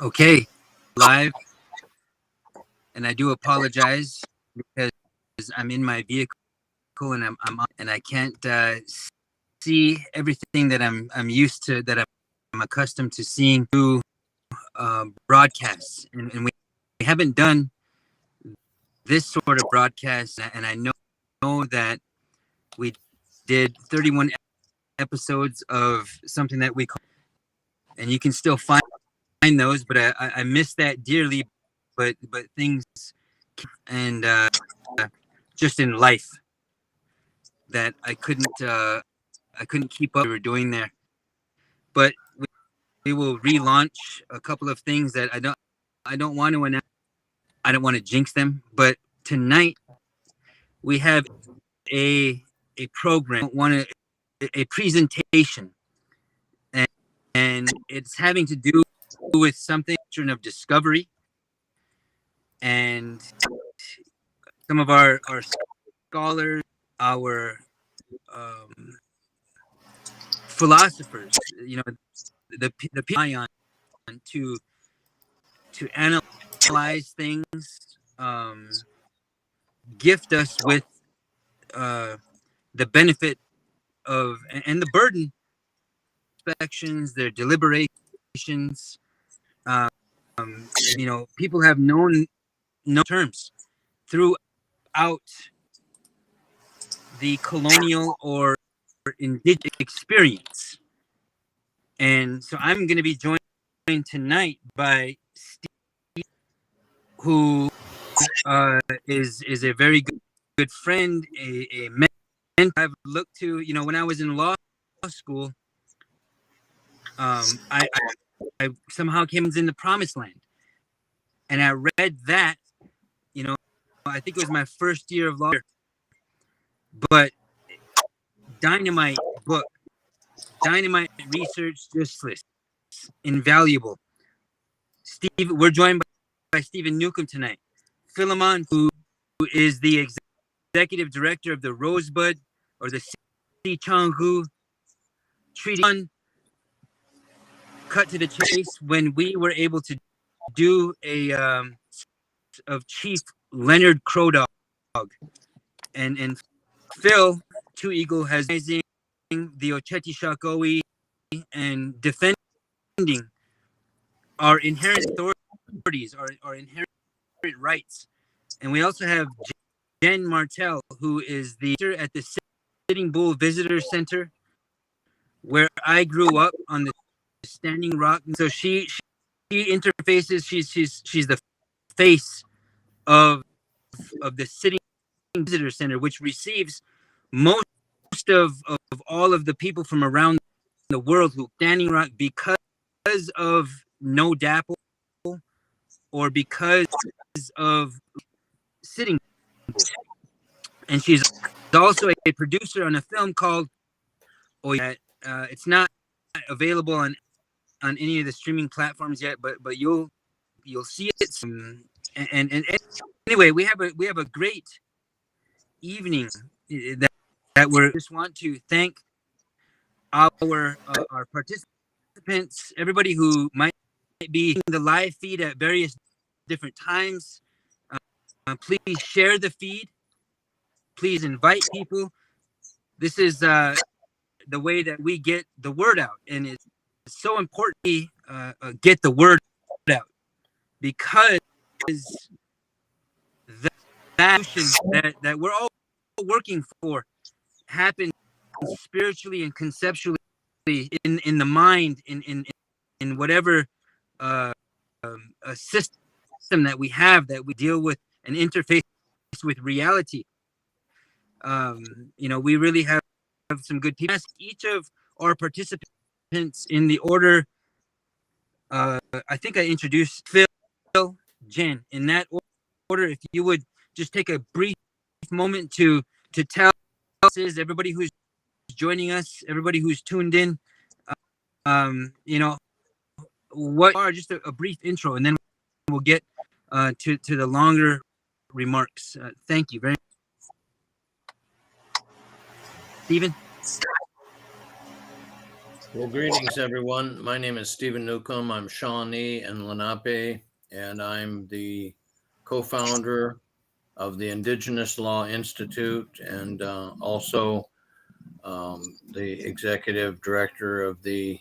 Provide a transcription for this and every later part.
Okay, live, and I do apologize because I'm in my vehicle and I'm on, and I can't see everything that I'm used to, that I'm accustomed to seeing through broadcasts, and we haven't done this sort of broadcast, and I know that we did 31 episodes of something that we call, and you can still find those, but I miss that dearly, but things and just in life that I couldn't keep up what we were doing there. But we will relaunch a couple of things that I don't want to announce. I don't want to jinx them, but tonight we have a program, a presentation, and it's having to do with something of discovery, and some of our scholars, our philosophers, the people to analyze things, gift us with the benefit of and the burden, inspections, their deliberations. People have known no terms throughout the colonial or indigenous experience. And so I'm going to be joined tonight by Steve, who is a very good friend, a mentor I've looked to. When I was in law school, I somehow came in the promised land, and I read that. I think it was my first year of law, but dynamite book, dynamite research, just invaluable. Steve, we're joined by Stephen Newcomb tonight. Philemon, who is the executive director of the Rosebud, or the Si Changhu Treaty. Cut to the chase, when we were able to do a of Chief Leonard Crow Dog, and Phil Two Eagle has been the Ocheti Shakoi and defending our inherent authorities, our inherent rights. And we also have Jen Martel, who is the at the Sitting Bull Visitor Center, where I grew up on the Standing Rock. So she interfaces. She's the face of the Sitting Visitor Center, which receives most of all of the people from around the world who Standing Rock, because of no DAPL or because of Sitting Bull. And she's also a producer on a film called it's not available on any of the streaming platforms yet, but you'll see it. And anyway, we have a great evening that we just want to thank our participants, everybody who might be in the live feed at various different times. Please share the feed. Please invite people. This is the way that we get the word out, and it's so important to get the word out, because that we're all working for happens spiritually and conceptually in the mind, in whatever a system that we have, that we deal with and interface with reality. We really have some good people. Ask each of our participants in the order. I think I introduced Phil, Jen, in that order. If you would just take a brief moment to tell us, everybody who's joining us, everybody who's tuned in, what are just a brief intro, and then we'll get to the longer remarks. Thank you very much. Stephen? Well, greetings, everyone. My name is Stephen Newcomb. I'm Shawnee and Lenape, and I'm the co-founder of the Indigenous Law Institute and also the executive director of the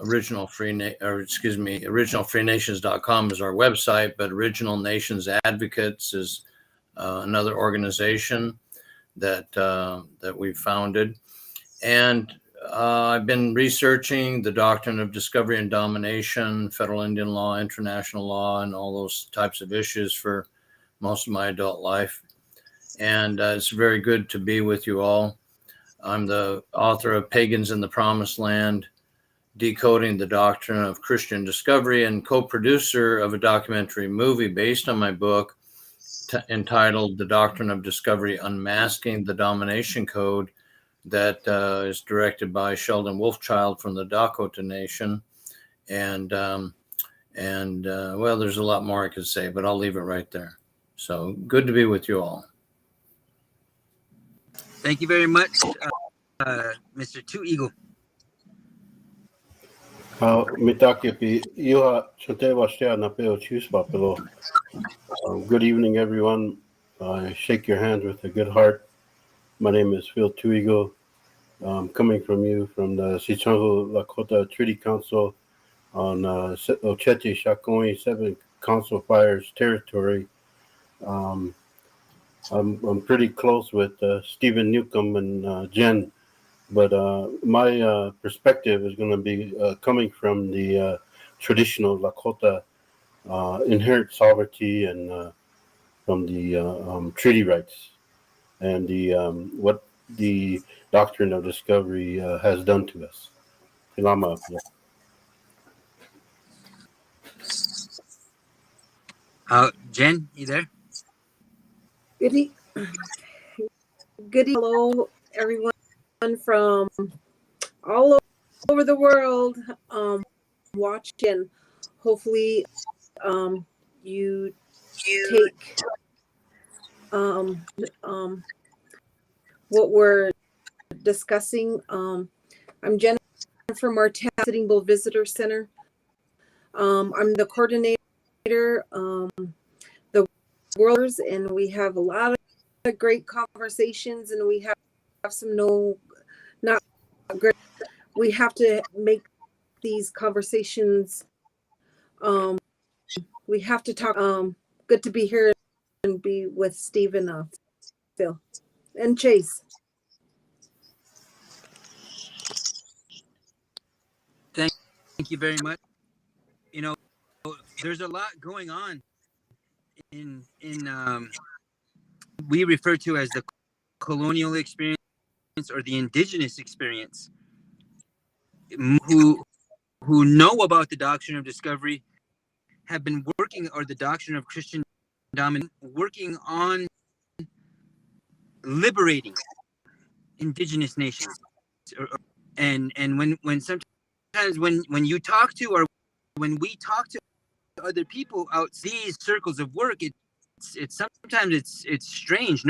Original OriginalFreeNations.com is our website, but Original Nations Advocates is another organization that we founded. And I've been researching the doctrine of discovery and domination, federal Indian law, international law, and all those types of issues for most of my adult life. And it's very good to be with you all. I'm the author of Pagans in the Promised Land, Decoding the Doctrine of Christian Discovery, and co-producer of a documentary movie based on my book entitled The Doctrine of Discovery, Unmasking the Domination Code, that is directed by Sheldon Wolfchild from the Dakota Nation. And well, there's a lot more I could say, but I'll leave it right there. So good to be with you all. Thank you very much, Mr. Two Eagle. Good evening, everyone. I shake your hand with a good heart. My name is Phil Two Eagle. Coming from you from the Sicangu Lakota Treaty Council on Ochete Shakoi 7 Council Fires territory. I'm pretty close with Stephen Newcomb and Jen, but my perspective is going to be coming from the traditional Lakota inherent sovereignty and from the treaty rights and the what the doctrine of discovery has done to us. Jen, you there? Good hello, everyone from all over the world watching. Hopefully, you take what we're discussing. I'm Jennifer Martel, Sitting Bull Visitor Center. I'm the coordinator, the worlders, and we have a lot of great conversations, and we have some not great. We have to make these conversations. We have to talk. Good to be here and be with Stephen, Phil, and Chase. Thank you very much. You know, there's a lot going on in we refer to as the colonial experience or the indigenous experience, who know about the doctrine of discovery, have been working, or the doctrine of Christian dominance, working on liberating indigenous nations. And when sometimes when you talk to, or when we talk to other people out these circles of work, it's sometimes it's strange.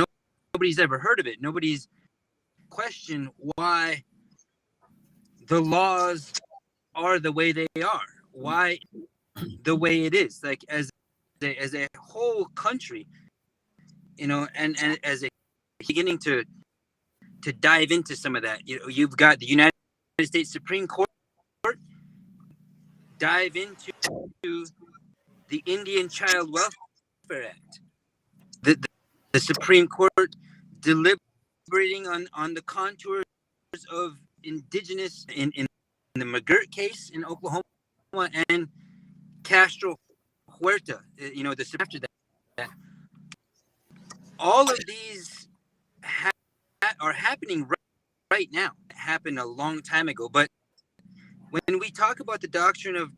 Nobody's ever heard of it. Nobody's questioned why the laws are the way they are, why the way it is, like as a whole country, and as a beginning to dive into some of that. You've got the United States Supreme Court dive into the Indian Child Welfare Act, the Supreme Court deliberating on the contours of indigenous in the McGirt case in Oklahoma, and Castro Huerta, the after that. All of these are happening right now. It happened a long time ago, but when we talk about the doctrine of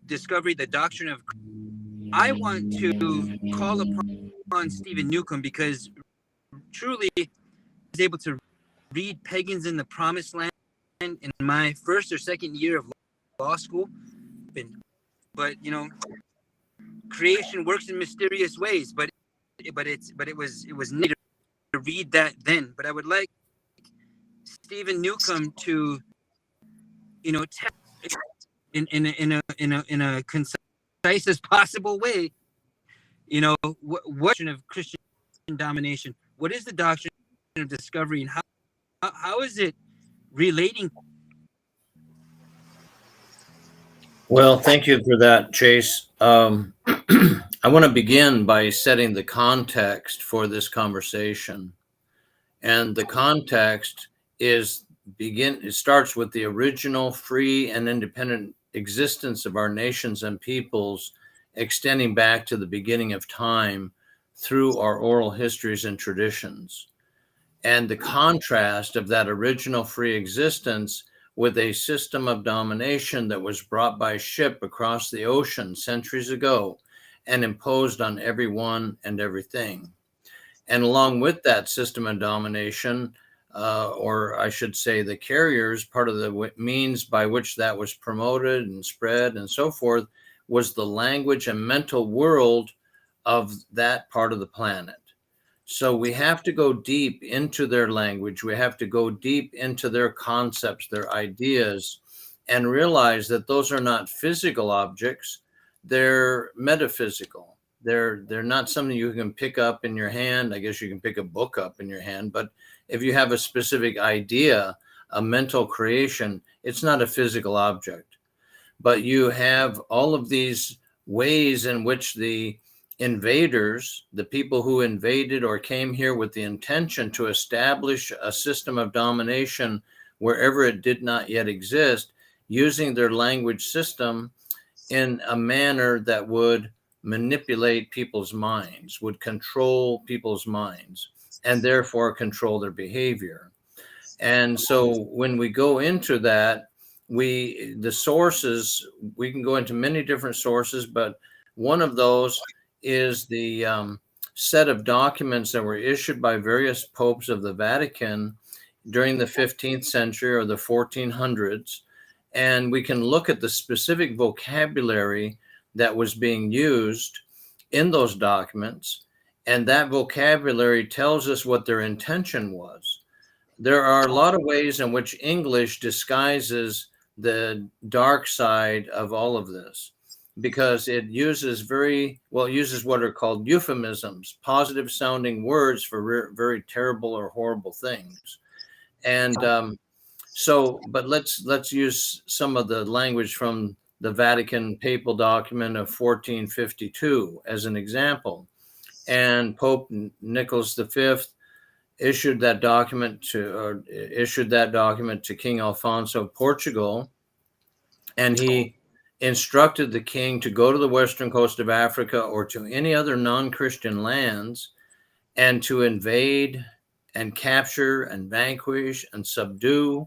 discovery, the doctrine of, I want to call upon Stephen Newcomb, because truly I was able to read Pagans in the Promised Land in my first or second year of law school. But creation works in mysterious ways. But it was neat to read that then. But I would like Stephen Newcomb to in a concise as possible way, what of Christian domination? What is the doctrine of discovery, and how is it relating? Well, thank you for that, Chase. I want to begin by setting the context for this conversation. And the context it starts with the original free and independent existence of our nations and peoples, extending back to the beginning of time through our oral histories and traditions. And the contrast of that original free existence with a system of domination that was brought by ship across the ocean centuries ago and imposed on everyone and everything. And along with that system of domination, or I should say the carriers, part of the means by which that was promoted and spread and so forth, was the language and mental world of that part of the planet. So we have to go deep into their language. We have to go deep into their concepts, their ideas, and realize that those are not physical objects. They're metaphysical. They're not something you can pick up in your hand. I guess you can pick a book up in your hand, but if you have a specific idea, a mental creation, it's not a physical object. But you have all of these ways in which the invaders, the people who invaded or came here with the intention to establish a system of domination wherever it did not yet exist, using their language system in a manner that would manipulate people's minds, would control people's minds, and therefore control their behavior. And so when we go into that, the sources, we can go into many different sources, but one of those is the set of documents that were issued by various popes of the Vatican during the 15th century or the 1400s. And we can look at the specific vocabulary that was being used in those documents. And that vocabulary tells us what their intention was. There are a lot of ways in which English disguises the dark side of all of this, because it uses uses what are called euphemisms, positive sounding words for very terrible or horrible things. And but let's use some of the language from the Vatican papal document of 1452 as an example. And Pope Nicholas V issued that document to King Alfonso of Portugal, and he instructed the king to go to the western coast of Africa or to any other non-Christian lands and to invade and capture and vanquish and subdue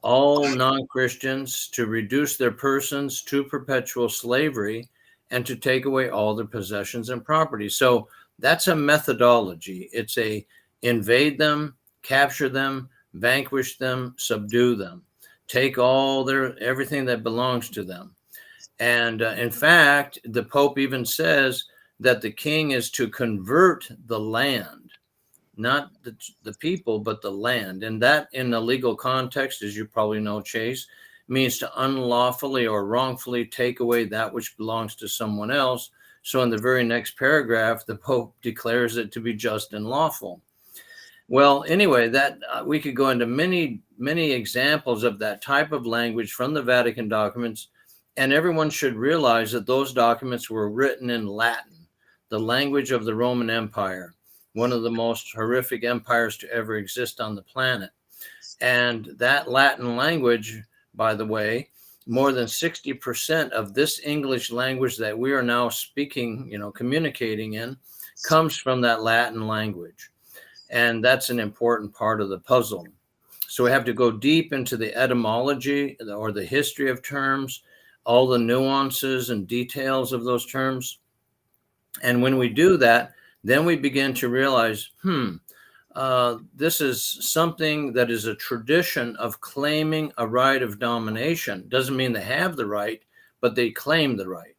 all non-Christians, to reduce their persons to perpetual slavery, and to take away all their possessions and property. So that's a methodology. It's a invade them, capture them, vanquish them, subdue them, take all everything that belongs to them. And in fact, the Pope even says that the king is to convert the land, not the people, but the land. And that, in the legal context, as you probably know, Chase, means to unlawfully or wrongfully take away that which belongs to someone else. So in the very next paragraph, the Pope declares it to be just and lawful. Well, anyway, that we could go into many, many examples of that type of language from the Vatican documents. And everyone should realize that those documents were written in Latin, the language of the Roman Empire, one of the most horrific empires to ever exist on the planet. And that Latin language, by the way, more than 60% of this English language that we are now speaking, communicating in, comes from that Latin language. And that's an important part of the puzzle. So we have to go deep into the etymology or the history of terms, all the nuances and details of those terms. And when we do that, then we begin to realize, this is something that is a tradition of claiming a right of domination. Doesn't mean they have the right, but they claim the right.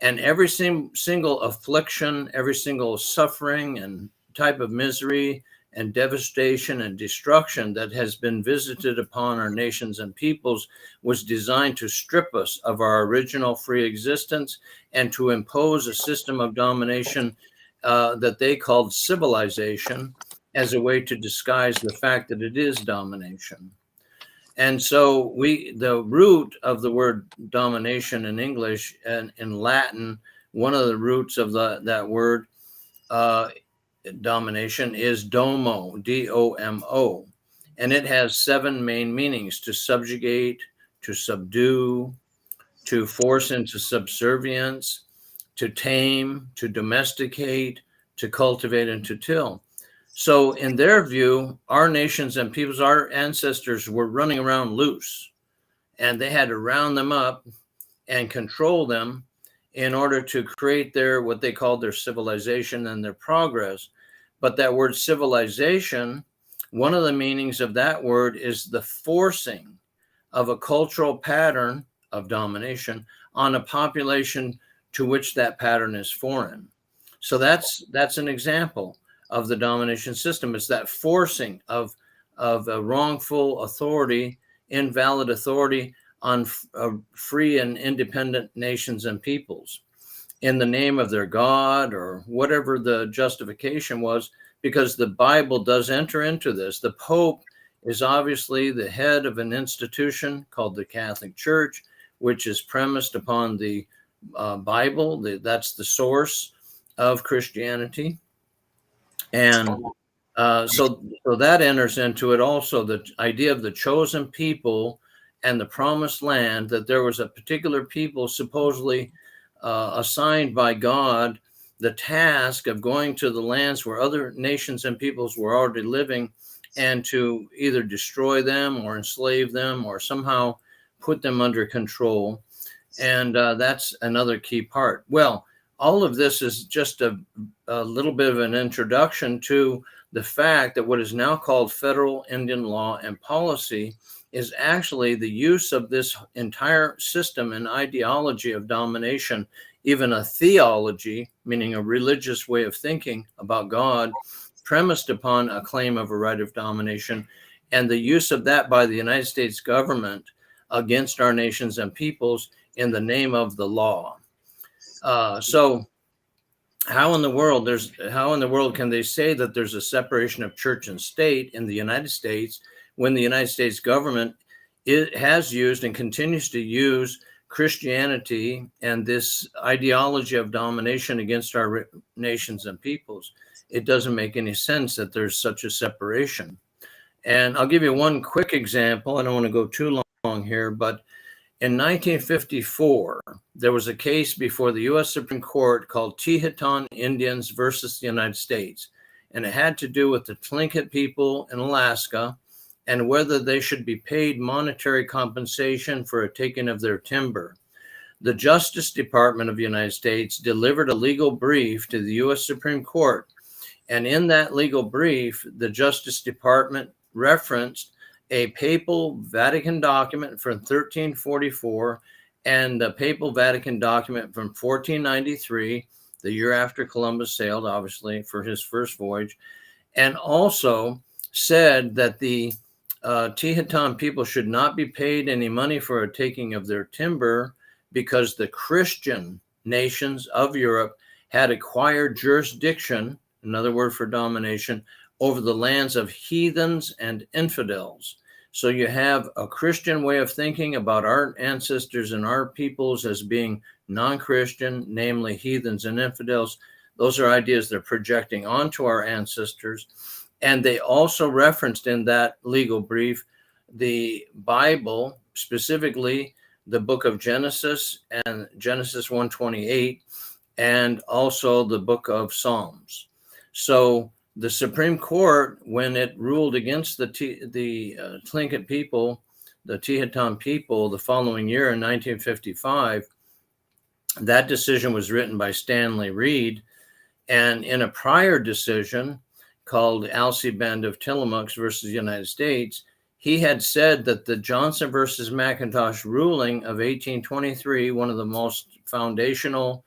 And every single affliction, every single suffering and type of misery and devastation and destruction that has been visited upon our nations and peoples was designed to strip us of our original free existence and to impose a system of domination that they called civilization as a way to disguise the fact that it is domination. And so the root of the word domination in English and in Latin, one of the roots of that word domination is domo, D-O-M-O. And it has 7 main meanings: to subjugate, to subdue, to force into subservience, to tame, to domesticate, to cultivate, and to till. So in their view, our nations and peoples, our ancestors were running around loose, and they had to round them up and control them in order to create what they called their civilization and their progress. But that word civilization, one of the meanings of that word is the forcing of a cultural pattern of domination on a population to which that pattern is foreign. So that's an example of the domination system. It's that forcing of a wrongful authority, invalid authority on free and independent nations and peoples in the name of their God or whatever the justification was, because the Bible does enter into this. The Pope is obviously the head of an institution called the Catholic Church, which is premised upon the Bible. That's the source of Christianity. And so that enters into it also, the idea of the chosen people and the promised land, that there was a particular people supposedly assigned by God the task of going to the lands where other nations and peoples were already living and to either destroy them or enslave them or somehow put them under control. And that's another key part. Well, all of this is just a little bit of an introduction to the fact that what is now called federal Indian law and policy is actually the use of this entire system and ideology of domination, even a theology, meaning a religious way of thinking about God, premised upon a claim of a right of domination, and the use of that by the United States government against our nations and peoples in the name of the law. So how in the world can they say that there's a separation of church and state in the United States when the United States government has used and continues to use Christianity and this ideology of domination against our nations and peoples? It doesn't make any sense that there's such a separation. And I'll give you one quick example. I don't want to go too long here, but in 1954, there was a case before the U.S. Supreme Court called Tihetan Indians versus the United States. And it had to do with the Tlingit people in Alaska and whether they should be paid monetary compensation for a taking of their timber. The Justice Department of the United States delivered a legal brief to the U.S. Supreme Court. And in that legal brief, the Justice Department referenced a Papal Vatican document from 1344 and the Papal Vatican document from 1493, the year after Columbus sailed, obviously, for his first voyage, and also said that the Tihetan people should not be paid any money for a taking of their timber because the Christian nations of Europe had acquired jurisdiction, another word for domination, over the lands of heathens and infidels. So you have a Christian way of thinking about our ancestors and our peoples as being non-Christian, namely heathens and infidels. Those are ideas they're projecting onto our ancestors. And they also referenced in that legal brief the Bible, specifically the book of Genesis and Genesis 1:28, and also the book of Psalms. So the Supreme Court, when it ruled against the Tlingit people, the Tihetan people, the following year in 1955, that decision was written by Stanley Reed. And in a prior decision called Alcee Band of Tillamook versus the United States, he had said that the Johnson versus Macintosh ruling of 1823, one of the most foundational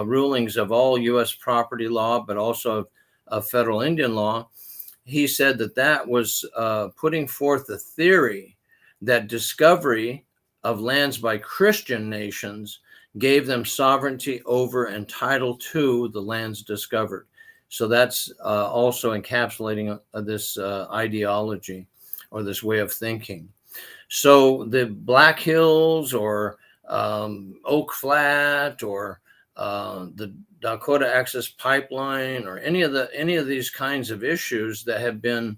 rulings of all U.S. property law, but also of federal Indian law, he said that that was putting forth the theory that discovery of lands by Christian nations gave them sovereignty over and title to the lands discovered. So that's also encapsulating this ideology or this way of thinking. So the Black Hills or Oak Flat or the Dakota Access Pipeline or any of these kinds of issues that have been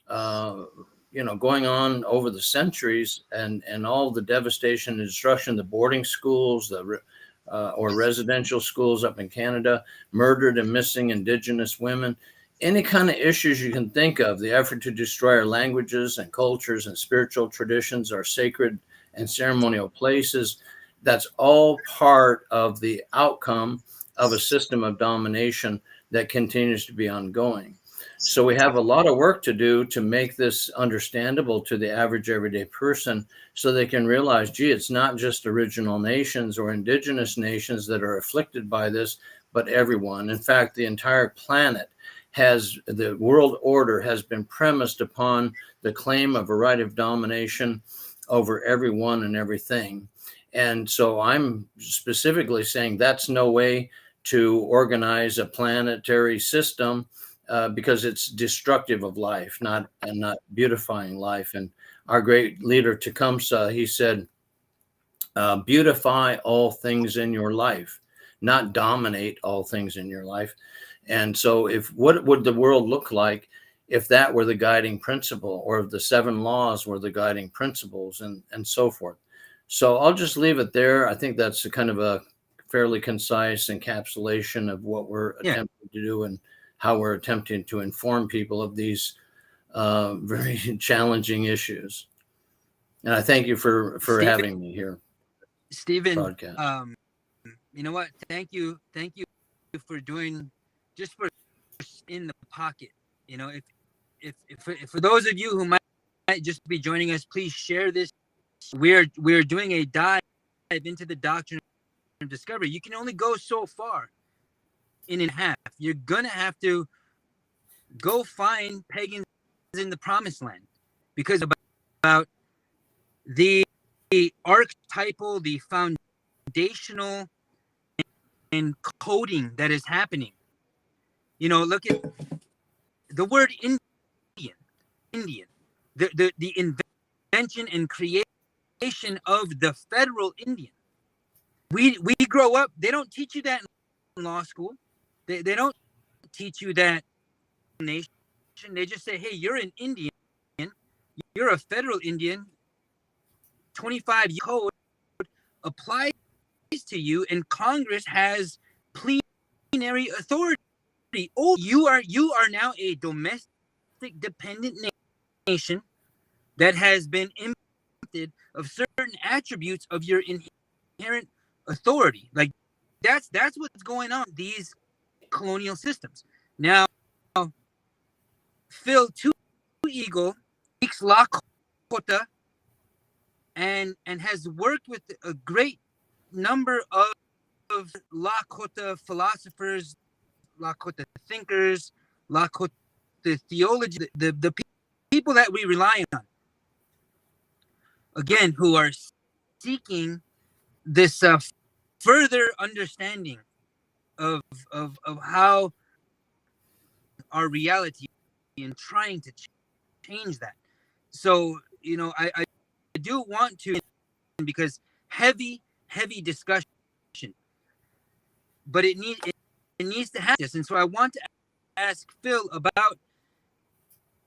going on over the centuries, and all the devastation and destruction, the boarding schools, or residential schools up in Canada, murdered and missing Indigenous women, any kind of issues you can think of, the effort to destroy our languages and cultures and spiritual traditions, our sacred and ceremonial places, that's all part of the outcome of a system of domination that continues to be ongoing. So we have a lot of work to do to make this understandable to the average everyday person so they can realize, gee, it's not just original nations or indigenous nations that are afflicted by this, but everyone. In fact, the entire planet the world order has been premised upon the claim of a right of domination over everyone and everything. And so I'm specifically saying that's no way to organize a planetary system, because it's destructive of life, not beautifying life. And our great leader Tecumseh, he said, beautify all things in your life, not dominate all things in your life. And so what would the world look like if that were the guiding principle, or if the 7 laws were the guiding principles, and so forth. So I'll just leave it there. I think that's a kind of a fairly concise encapsulation of what we're attempting to do and how we're attempting to inform people of these very challenging issues. And I thank you for having me here, Stephen. You know what? Thank you for doing just for in the pocket. You know, if for those of you who might just be joining us, please share this. We're doing a dive into the doctrine of discovery. You can only go so far in and a half. You're gonna have to go find pagans in the promised land, because about the archetypal, the foundational and coding that is happening. You know, look at the word Indian, the invention and creation of the federal Indian. We grow up, they don't teach you that in law school. They don't teach you that nation. They just say, hey, you're an Indian, you're a federal Indian, 25 year code applies to you, and Congress has plenary authority. Oh, you are now a domestic dependent nation that has been impacted of certain attributes of your inherent authority. Like that's what's going on in these colonial systems. Now, Phil Two Eagle speaks Lakota and has worked with a great number of Lakota philosophers, Lakota thinkers, Lakota theology, the people that we rely on, again, who are seeking this further understanding of how our reality, and trying to change that. So, you know, I do want to, because heavy discussion, but it needs to have this. And so I want to ask Phil about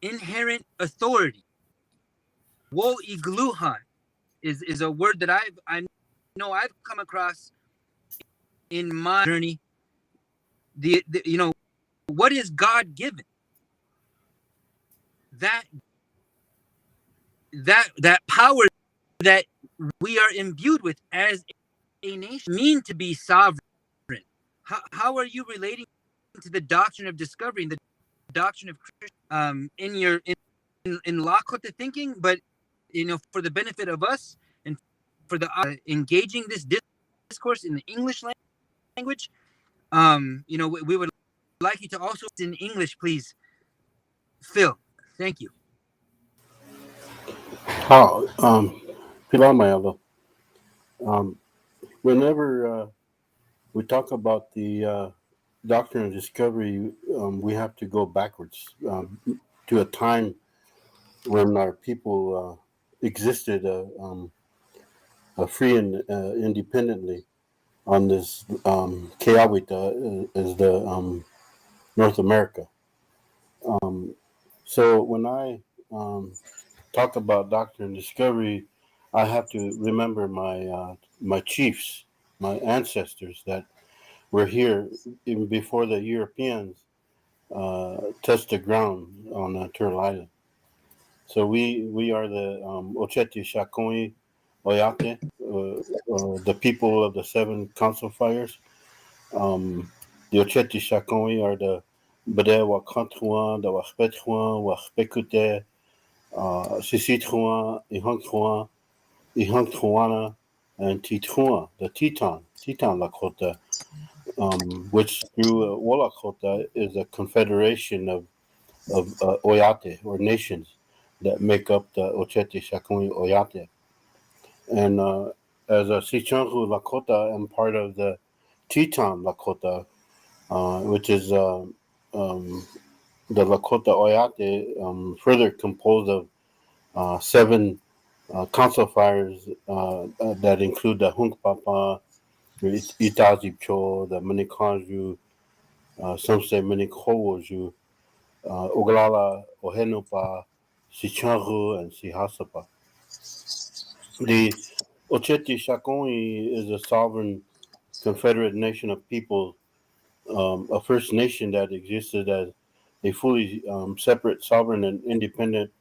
inherent authority. Wo igluhan is a word that I know I've come across in my journey. The you know, what is God given? That power that we are imbued with as a nation mean to be sovereign. How are you relating to the doctrine of discovery and the doctrine of in your in Lakota thinking, but you know, for the benefit of us and for the engaging this discourse in the English language, you know, we would like you to also in English, please. Phil, thank you. How, Pilar whenever we talk about the doctrine of discovery, we have to go backwards to a time when our people existed free and independently on this Keawita is the North America. So when I talk about doctrine and discovery, I have to remember my chiefs, my ancestors that were here even before the Europeans touched the ground on Turtle Island. So we are the Ocheti Shakoi Oyate, the people of the seven council fires. The Ocheti Shakoi are the Bade Wakantruan, the Wakpetruan, Wakpekute, Sisitruan, Ihangtruana, and Titrua, the Titan Lakota, which through Wolakota is a confederation of Oyate or nations that make up the Ocheti Shakuni Oyate. And as a Sichangu Lakota, I'm part of the Titan Lakota, which is the Lakota Oyate, further composed of seven council fires that include the Hunkpapa, Itazipcho, the Manikanju, some say Manikowoju, Oglala, Ohenupa, Sichangu, and Sihasapa. The Ocheti Shakoni is a sovereign confederate nation of people, a First Nation that existed as a fully separate, sovereign, and independent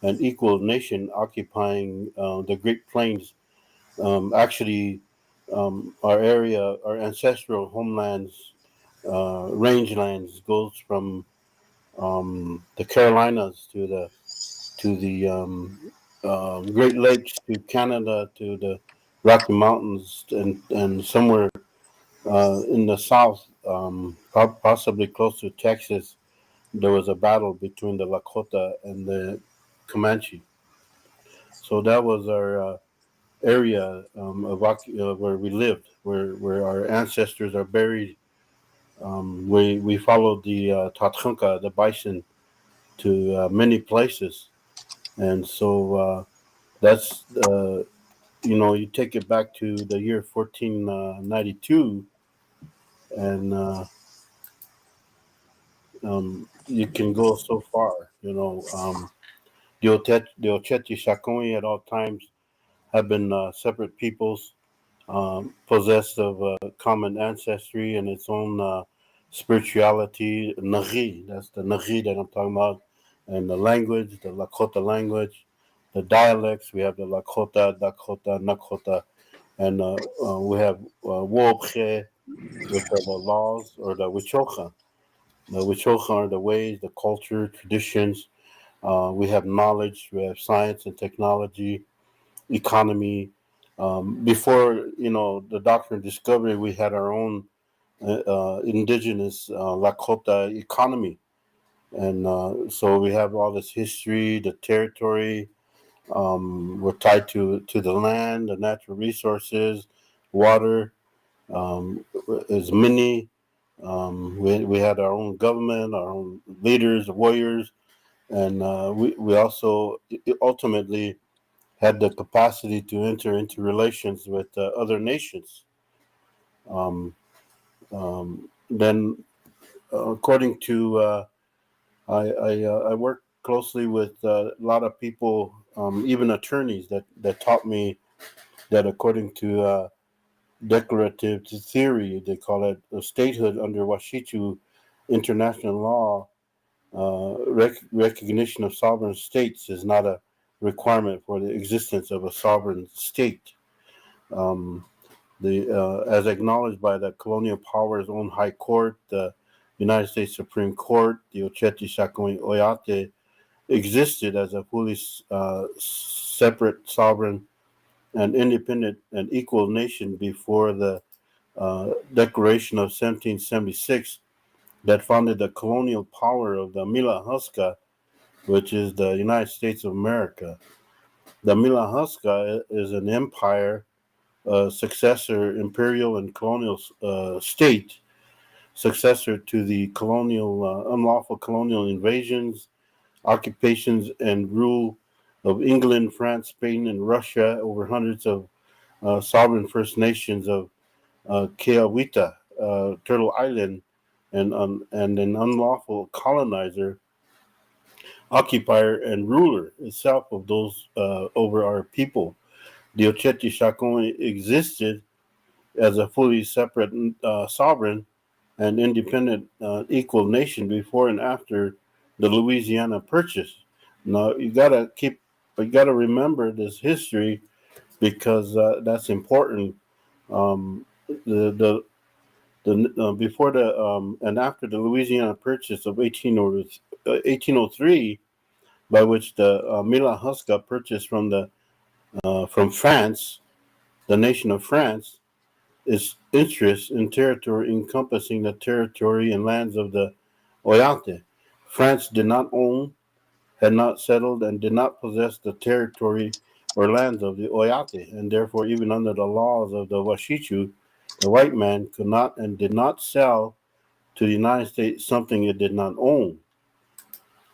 and equal nation occupying the Great Plains. Actually, our area, our ancestral homelands, rangelands, goes from the Carolinas to the Great Lakes, to Canada, to the Rocky Mountains, and somewhere in the south, possibly close to Texas, there was a battle between the Lakota and the Comanche. So that was our area where we lived, where our ancestors are buried. We followed the Tatanka, the bison, to many places, and so that's you take it back to the year 1492, and you can go so far. The Ocheti Shakoni at all times have been separate peoples, possessed of a common ancestry and its own spirituality. Nagi, that's the Nagi that I'm talking about, and the language, the Lakota language, the dialects. We have the Lakota, Dakota, Nakota, and we have Woobche, which are the laws, or the Wichocha. The Wichocha are the ways, the culture, traditions. We have knowledge, we have science and technology, economy. Before the doctrine of discovery, we had our own indigenous Lakota economy, and so we have all this history, the territory. We're tied to the land, the natural resources, water. Is many. We had our own government, our own leaders, warriors, and we also ultimately had the capacity to enter into relations with other nations. Then, according to I work closely with a lot of people, even attorneys that taught me that according to declarative theory, they call it statehood under Washichu international law. Recognition of sovereign states is not a requirement for the existence of a sovereign state. Um, as acknowledged by the colonial power's own high court, the United States Supreme Court, the Ocheti Shakoni Oyate existed as a fully separate, sovereign, and independent and equal nation before the Declaration of 1776 that founded the colonial power of the Mila Huska which is the United States of America. The Milahuska is an empire, successor, imperial and colonial state, successor to the colonial, unlawful colonial invasions, occupations, and rule of England, France, Spain, and Russia over hundreds of sovereign First Nations of Keawita, Turtle Island, and an unlawful colonizer, occupier, and ruler itself of those over our people. The Ocheti Shakon existed as a fully separate sovereign and independent equal nation before and after the Louisiana Purchase. Now you gotta remember this history because that's important. Um, the before the and after the Louisiana Purchase of 1803, by which the Mila Huska purchased from France, the nation of France, its interest in territory encompassing the territory and lands of the Oyate. France did not own, had not settled, and did not possess the territory or lands of the Oyate, and therefore, even under the laws of the Washichu, the white man could not and did not sell to the United States something it did not own.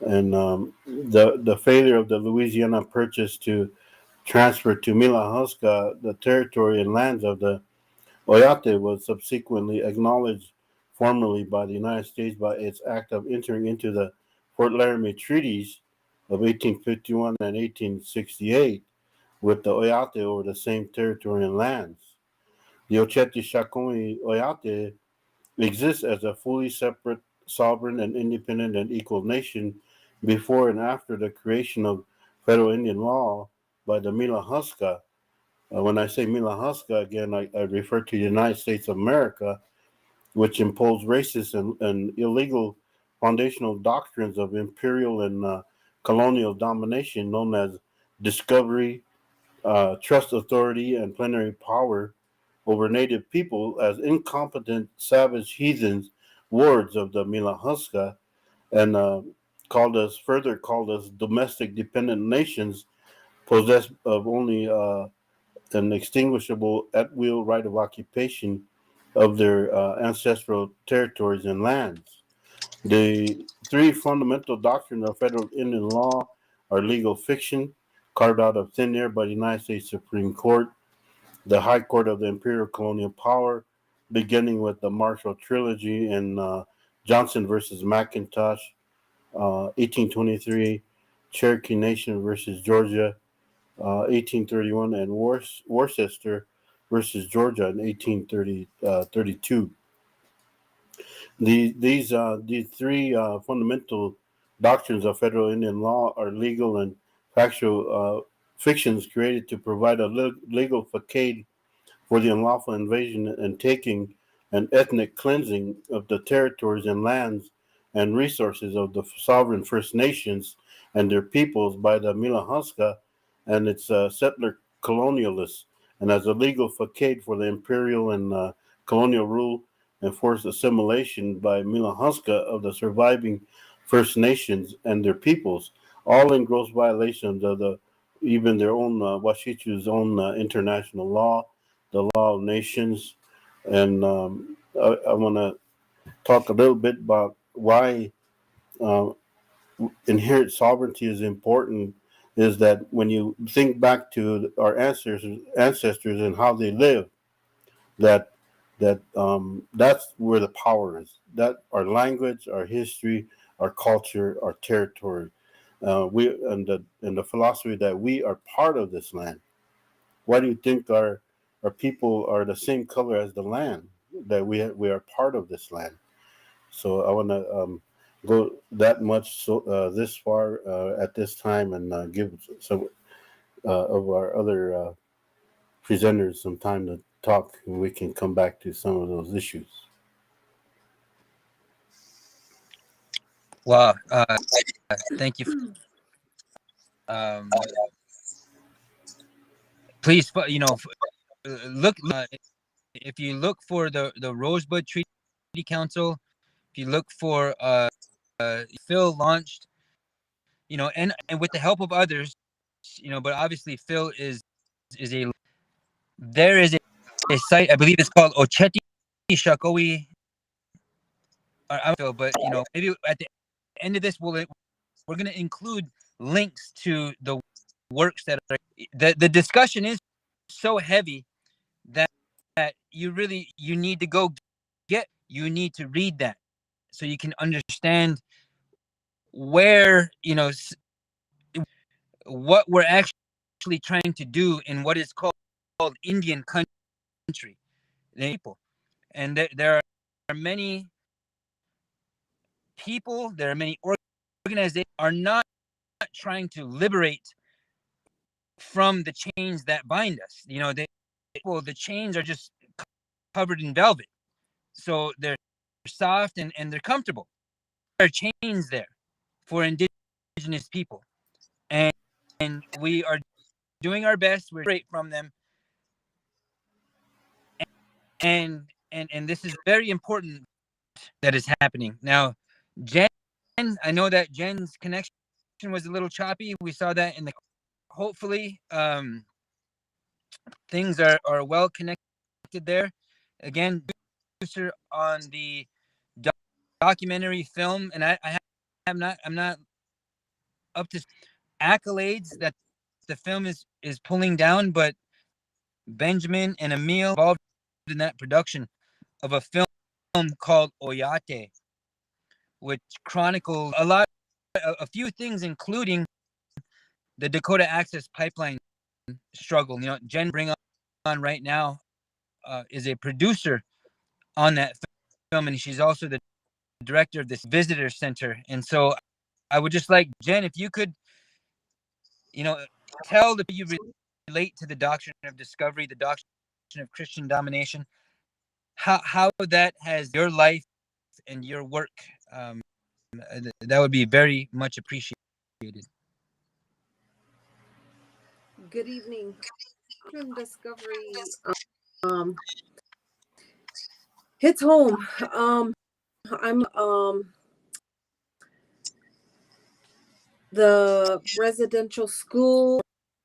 And the failure of the Louisiana Purchase to transfer to Milahuska the territory and lands of the Oyate was subsequently acknowledged formally by the United States by its act of entering into the Fort Laramie Treaties of 1851 and 1868 with the Oyate over the same territory and lands. The Ocheti Shakoni Oyate exists as a fully separate, sovereign, and independent and equal nation before and after the creation of federal Indian law by the Milahuska. When I say Milahuska, again, I refer to the United States of America, which imposed racist and illegal foundational doctrines of imperial and colonial domination known as discovery, trust authority, and plenary power over native people as incompetent, savage heathens, wards of the Milahuska, and further called us domestic dependent nations possessed of only an extinguishable at-will right of occupation of their ancestral territories and lands. The three fundamental doctrines of federal Indian law are legal fiction, carved out of thin air by the United States Supreme Court, the High Court of the Imperial Colonial Power, beginning with the Marshall Trilogy in Johnson versus Macintosh, 1823, Cherokee Nation versus Georgia, 1831, and Worcester versus Georgia in 1832. These three fundamental doctrines of federal Indian law are legal and factual fictions created to provide a legal facade for the unlawful invasion and taking and ethnic cleansing of the territories and lands and resources of the sovereign First Nations and their peoples by the Milahuska and its settler colonialists, and as a legal facade for the imperial and colonial rule and forced assimilation by Milahuska of the surviving First Nations and their peoples, all in gross violations of even their own Washichu's own international law, the law of nations. And I want to talk a little bit about why uh, inherent sovereignty is important. Is that when you think back to our ancestors and how they lived, that that's where the power is. That our language, our history, our culture, our territory, we and the philosophy that we are part of this land. Why do you think our people are the same color as the land? That we are part of this land. So I want to go that much this far at this time and give some of our other presenters some time to talk, and we can come back to some of those issues. Wow. Thank you. Please, look. If you look for the Rosebud Treaty Council, if you look for Phil launched and with the help of others, but obviously Phil is there is a site, I believe it's called Ocheti Shakowi. I don't know, but maybe at the end of this, we're going to include links to the works that are the discussion is so heavy that you need to go you need to read that so you can understand where what we're actually trying to do in what is called Indian country, people. And there are many people, there are many organizations are not trying to liberate from the chains that bind us. The chains are just covered in velvet, so they're soft and they're comfortable. There are chains there for indigenous people, and we are doing our best. We're straight from them, and this is very important that is happening now. Jen, I know that Jen's connection was a little choppy. We saw that in the. Hopefully, things are well connected there. Again, producer on the documentary film, and I'm not up to accolades that the film is pulling down, but Benjamin and Emil involved in that production of a film called Oyate, which chronicles a few things, including the Dakota Access Pipeline struggle. Jen bring on right now is a producer on that film, and she's also the director of this visitor center. And so I would just like, Jen, if you could, tell the people you relate to the doctrine of discovery, the doctrine of Christian domination, how that has your life and your work. That would be very much appreciated. Good evening. Doctrine discovery hits home. I'm the residential school.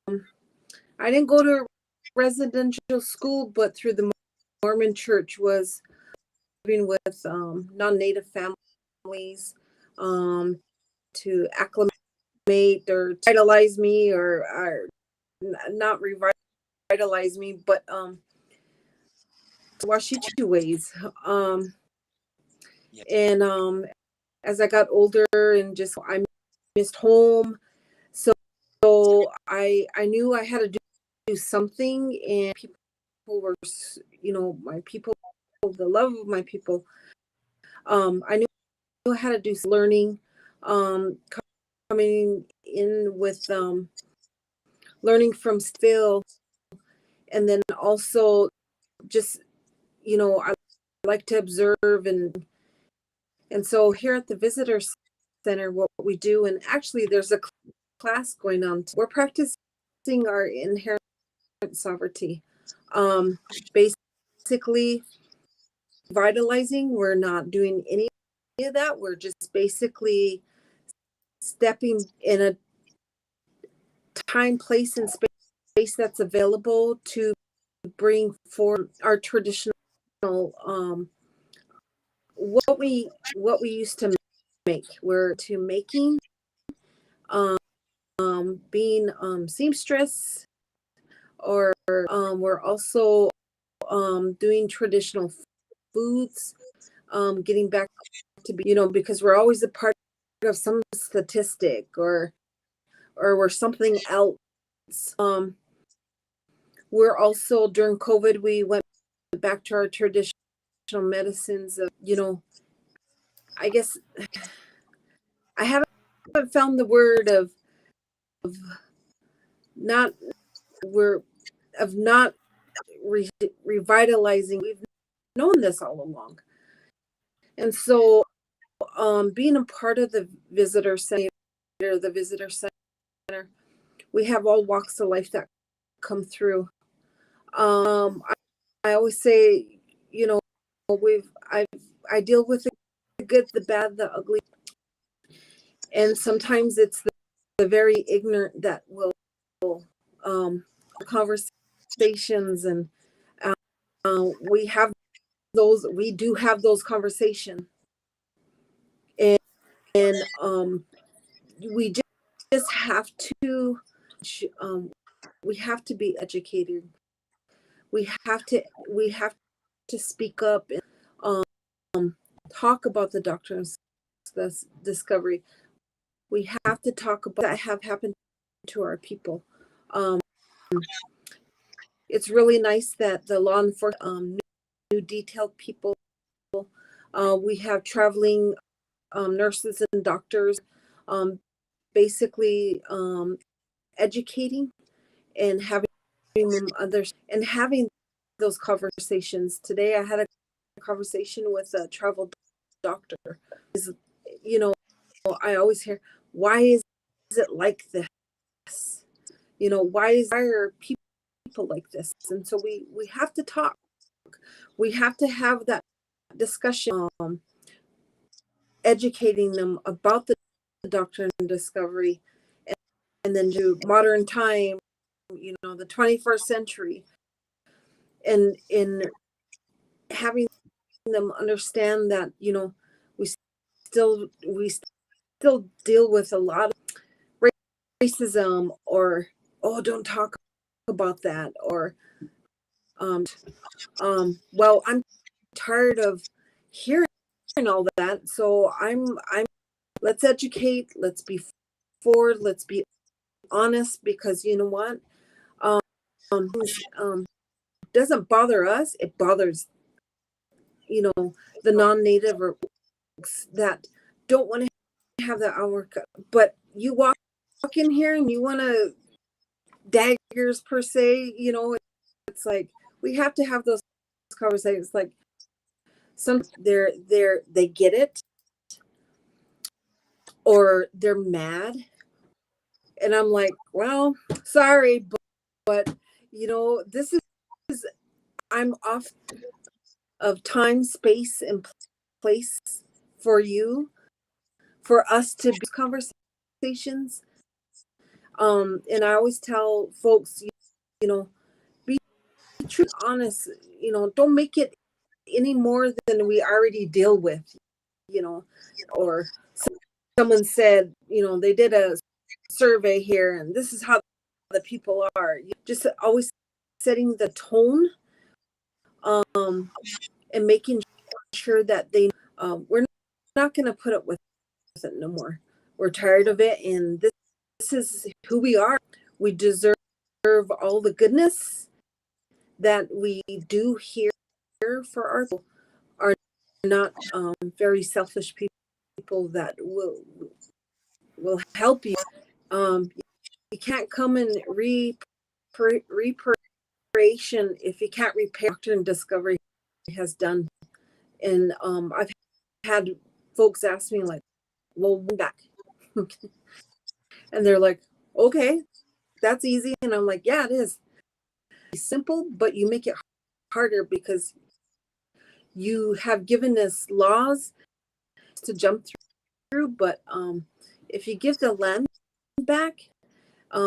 I didn't go to residential school, but through the Mormon Church was living with non-native families to acclimate or revitalize me, or not revitalize me, but wash you two ways. And as I got older and just I missed home, so I knew I had to do something, and people were, my people, the love of my people. I knew I had to do some learning, coming in with learning from Phil, and then also just I like to observe, and so here at the Visitor Center, what we do, and actually there's a class going on. We're practicing our inherent sovereignty. Basically vitalizing. We're not doing any of that. We're just basically stepping in a time, place, and space that's available to bring forth our traditional what we used to make. We're to making being seamstress, or we're also doing traditional foods, getting back to be, because we're always a part of some statistic or we're something else. We're also, during COVID, we went back to our traditional medicines of, I guess I haven't found the word of not revitalizing. We've known this all along. And so being a part of the visitor center, we have all walks of life that come through. I always say, I deal with the good, the bad, the ugly, and sometimes it's very ignorant that will conversations, and we do have those conversations, and we just have to we have to be educated. We have to speak up and talk about the doctrines of discovery. We have to talk about that have happened to our people. It's really nice that the law enforcement, new detailed people, we have traveling nurses and doctors, basically educating and having them others and having those conversations. Today I had a conversation with a travel doctor. I always hear, why is it like this? Why are people like this? And so we have to talk. We have to have that discussion, educating them about the doctrine and discovery, and then to modern time, the 21st century, and in having them understand that we still deal with a lot of racism, or don't talk about that, or well, I'm tired of hearing all that, so I'm let's educate, let's be forward, let's be honest, because you know what, doesn't bother us, it bothers the non-native or that don't want to have that hour. But you walk in here and you want to daggers per se, it's like we have to have those conversations. Like some they get it, or they're mad, and I'm like, well, sorry, but this is I'm off of time, space, and place for us to be conversations. And I always tell folks, be true, honest, don't make it any more than we already deal with, or someone said, they did a survey here and this is how the people are. Just always setting the tone, and making sure that they, we're not going to put up with it no more. We're tired of it, and this is who we are. We deserve all the goodness that we do here for our people. Are not very selfish people that will help you. You can't come and reparation if you can't repair doctrine discovery has done. And I've had folks ask me like, well, back. And they're like, okay, that's easy. And I'm like, yeah, it is. It's simple, but you make it harder because you have given us laws to jump through. But if you give the land back,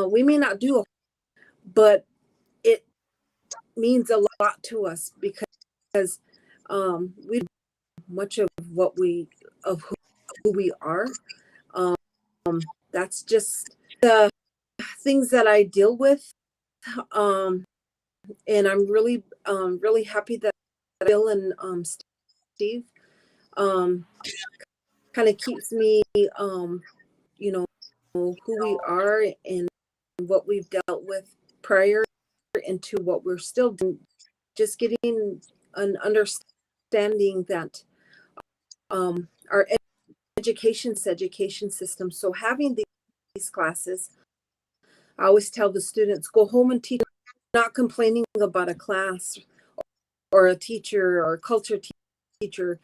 we may not do it, but it means a lot to us because we do much of what who we are. That's just the things that I deal with, and I'm really happy that Bill and Steve kind of keeps me who we are and what we've dealt with prior into what we're still doing, just getting an understanding that our education system. So having these classes, I always tell the students, go home and teach, not complaining about a class or a teacher or a culture teacher,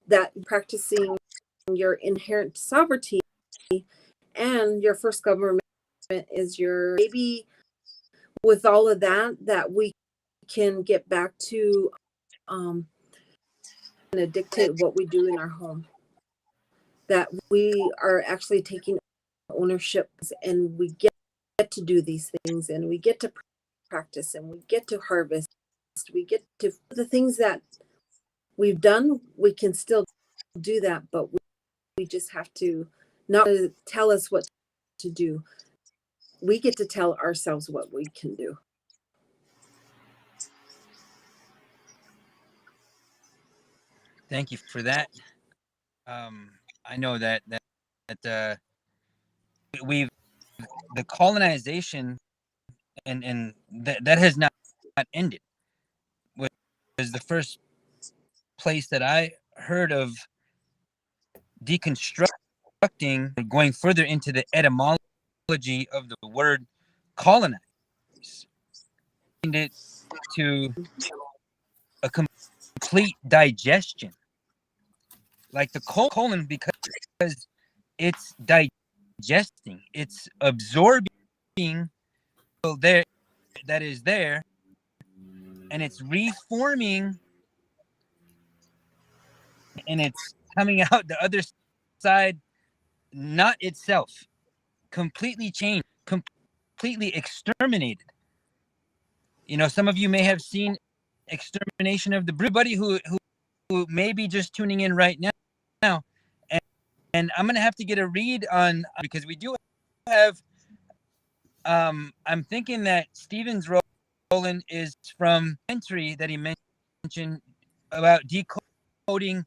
that practicing your inherent sovereignty, and your first government is your baby. With all of that we can get back to dictate what we do in our home, that we are actually taking ownership, and we get to do these things, and we get to practice, and we get to harvest. We get to the things that we've done. We can still do that, but we just have to not tell us what to do. We get to tell ourselves what we can do. Thank you for that. I know that we've the colonization and that has not ended. Was the first place that I heard of deconstructing, or going further into the etymology of the word colonize, it to a complete digestion, like the colon, because it's digesting, it's absorbing there that is there, and it's reforming, and it's coming out the other side, not itself, completely changed, completely exterminated. You know, some of you may have seen Extermination of the Brood. Everybody who may be just tuning in right now, and I'm gonna have to get a read on, because we do have I'm thinking that Stephen's Roland is from entry that he mentioned about decoding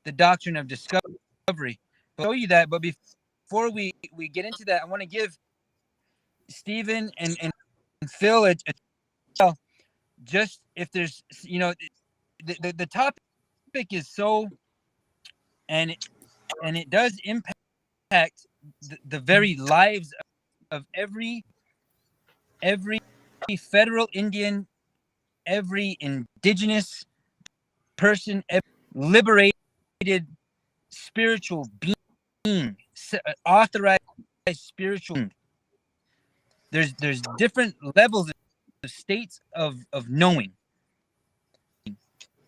the doctrine of discovery. I'll show you that, but before we get into that, I want to give Stephen and Phil a just, if there's, you know, the topic is so, and it does impact the very lives of every federal Indian, every indigenous person, every liberated spiritual being, authorized spiritual being. There's different levels of states of knowing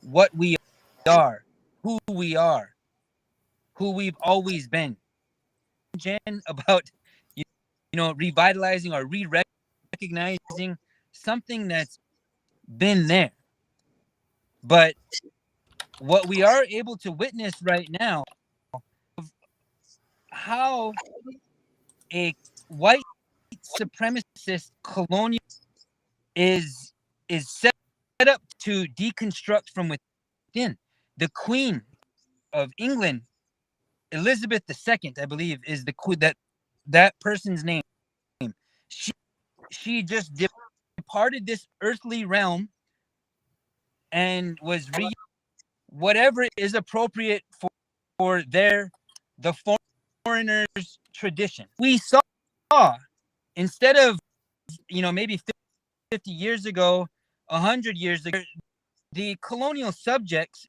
what we are, who we are, who we've always been. Jen, about you know, revitalizing or re-recognizing something that's been there. But what we are able to witness right now, how a white supremacist colonial is set up to deconstruct from within. The Queen of England, Elizabeth II, I believe, is the queen, that person's name. She just departed this earthly realm and was whatever is appropriate for the foreigners' tradition. We saw, instead of, you know, maybe 50 years ago, 100 years ago, the colonial subjects,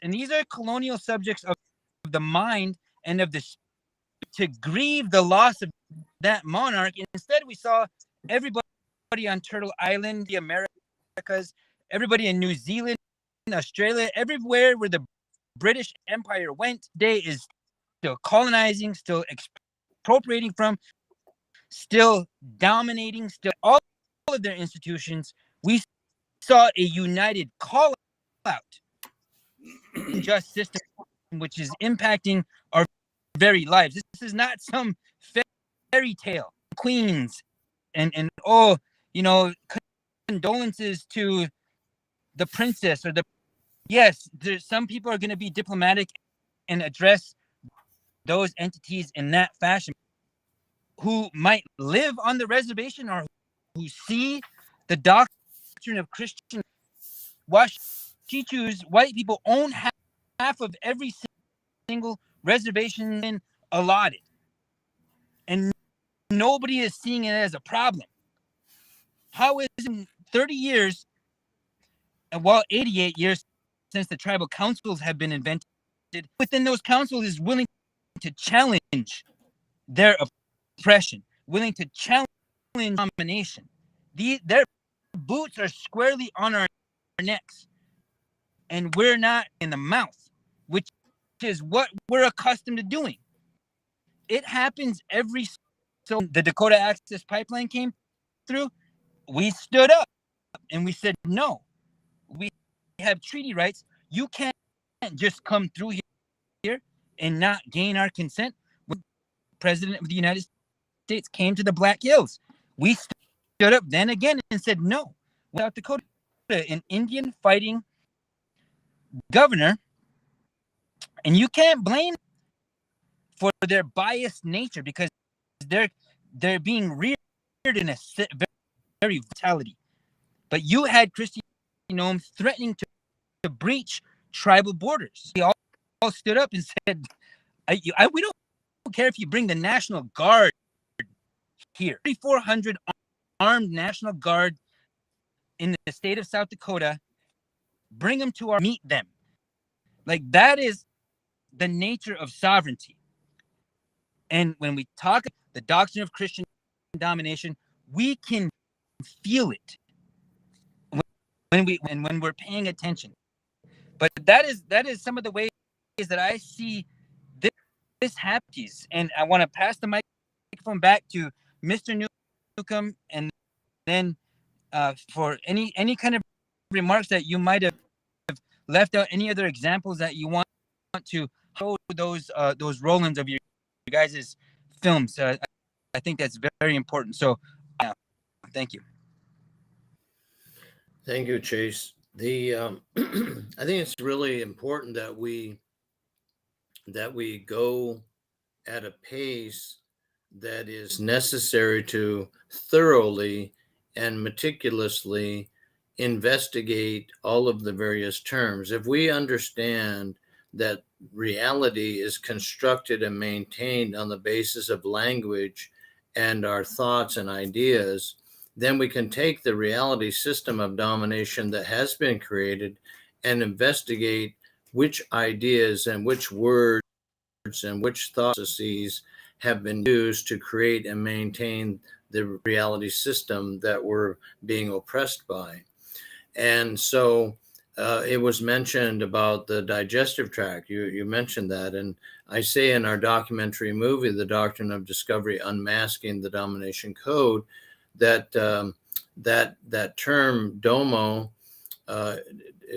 and these are colonial subjects of the mind and of the, to grieve the loss of that monarch. Instead, we saw everybody on Turtle Island, the Americas, everybody in New Zealand, Australia, everywhere where the British Empire went, today is still colonizing, still expropriating from, still dominating, still all of their institutions. We saw a united call out just system, which is impacting our very lives. This is not some fairy tale. Queens and oh, you know, condolences to the princess or the, yes, there's some people are going to be diplomatic and address those entities in that fashion, who might live on the reservation or who see the doctrine of Christian Washichus, white people own half of every single reservation allotted, and nobody is seeing it as a problem. How is it in 30 years, and while 88 years since the tribal councils have been invented, within those councils is willing to challenge their oppression, willing to challenge domination? Their boots are squarely on our necks, and we're not in the mouth, which is what we're accustomed to doing. It happens every So the Dakota Access Pipeline came through, we stood up and we said, no, we have treaty rights. You can't just come through here and not gain our consent. When the President of the United States came to the Black Hills, we stood up then again and said, no, South Dakota, an Indian fighting governor, and you can't blame for their biased nature because they're being reared in a very brutality. But you had Kristi Noem threatening to breach tribal borders. We all stood up and said, we don't care if you bring the National Guard here. 3,400 armed National Guard in the state of South Dakota. Bring them to meet them. Like, that is the nature of sovereignty. And when we talk the doctrine of Christian domination, we can feel it when we're paying attention. But that is some of the ways that I see this happens. And I want to pass the microphone back to Mr. Newcomb, and then for any kind of remarks that you might have left out, any other examples that you want to show those roll-ins of your guys' films. I think that's very important. So, thank you. Thank you, Chase. I think it's really important that we go at a pace that is necessary to thoroughly and meticulously investigate all of the various terms. If we understand that reality is constructed and maintained on the basis of language and our thoughts and ideas, then we can take the reality system of domination that has been created and investigate which ideas and which words and which thought processes have been used to create and maintain the reality system that we're being oppressed by. And so it was mentioned about the digestive tract. You mentioned that. And I say in our documentary movie, The Doctrine of Discovery, Unmasking the Domination Code, that that term domo,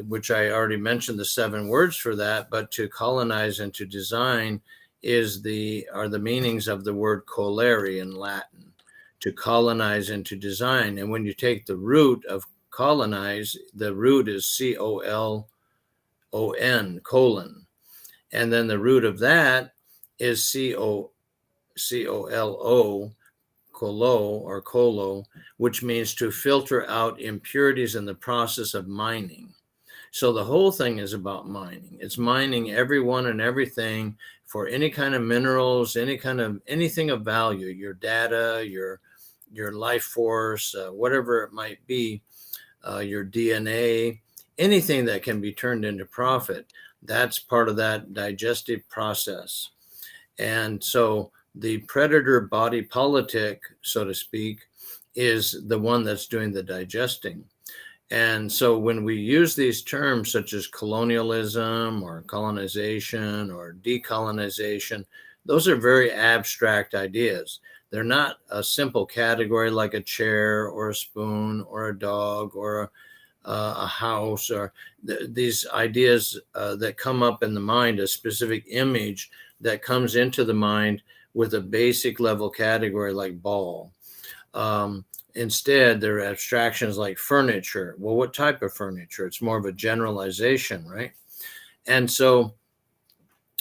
which I already mentioned the 7 words for that, but to colonize and to design are the meanings of the word colere in Latin, to colonize and to design. And when you take the root of colonize, the root is COLON, colon. And then the root of that is COLO, colo, which means to filter out impurities in the process of mining. So the whole thing is about mining. It's mining everyone and everything for any kind of minerals, anything of value, your data, your life force, whatever it might be, your DNA, anything that can be turned into profit. That's part of that digestive process. And so the predator body politic, so to speak, is the one that's doing the digesting. And so when we use these terms such as colonialism or colonization or decolonization, those are very abstract ideas. They're not a simple category like a chair or a spoon or a dog or a house, or these ideas that come up in the mind, a specific image that comes into the mind with a basic level category like ball. Instead, there are abstractions like furniture. Well, what type of furniture? It's more of a generalization, right? And so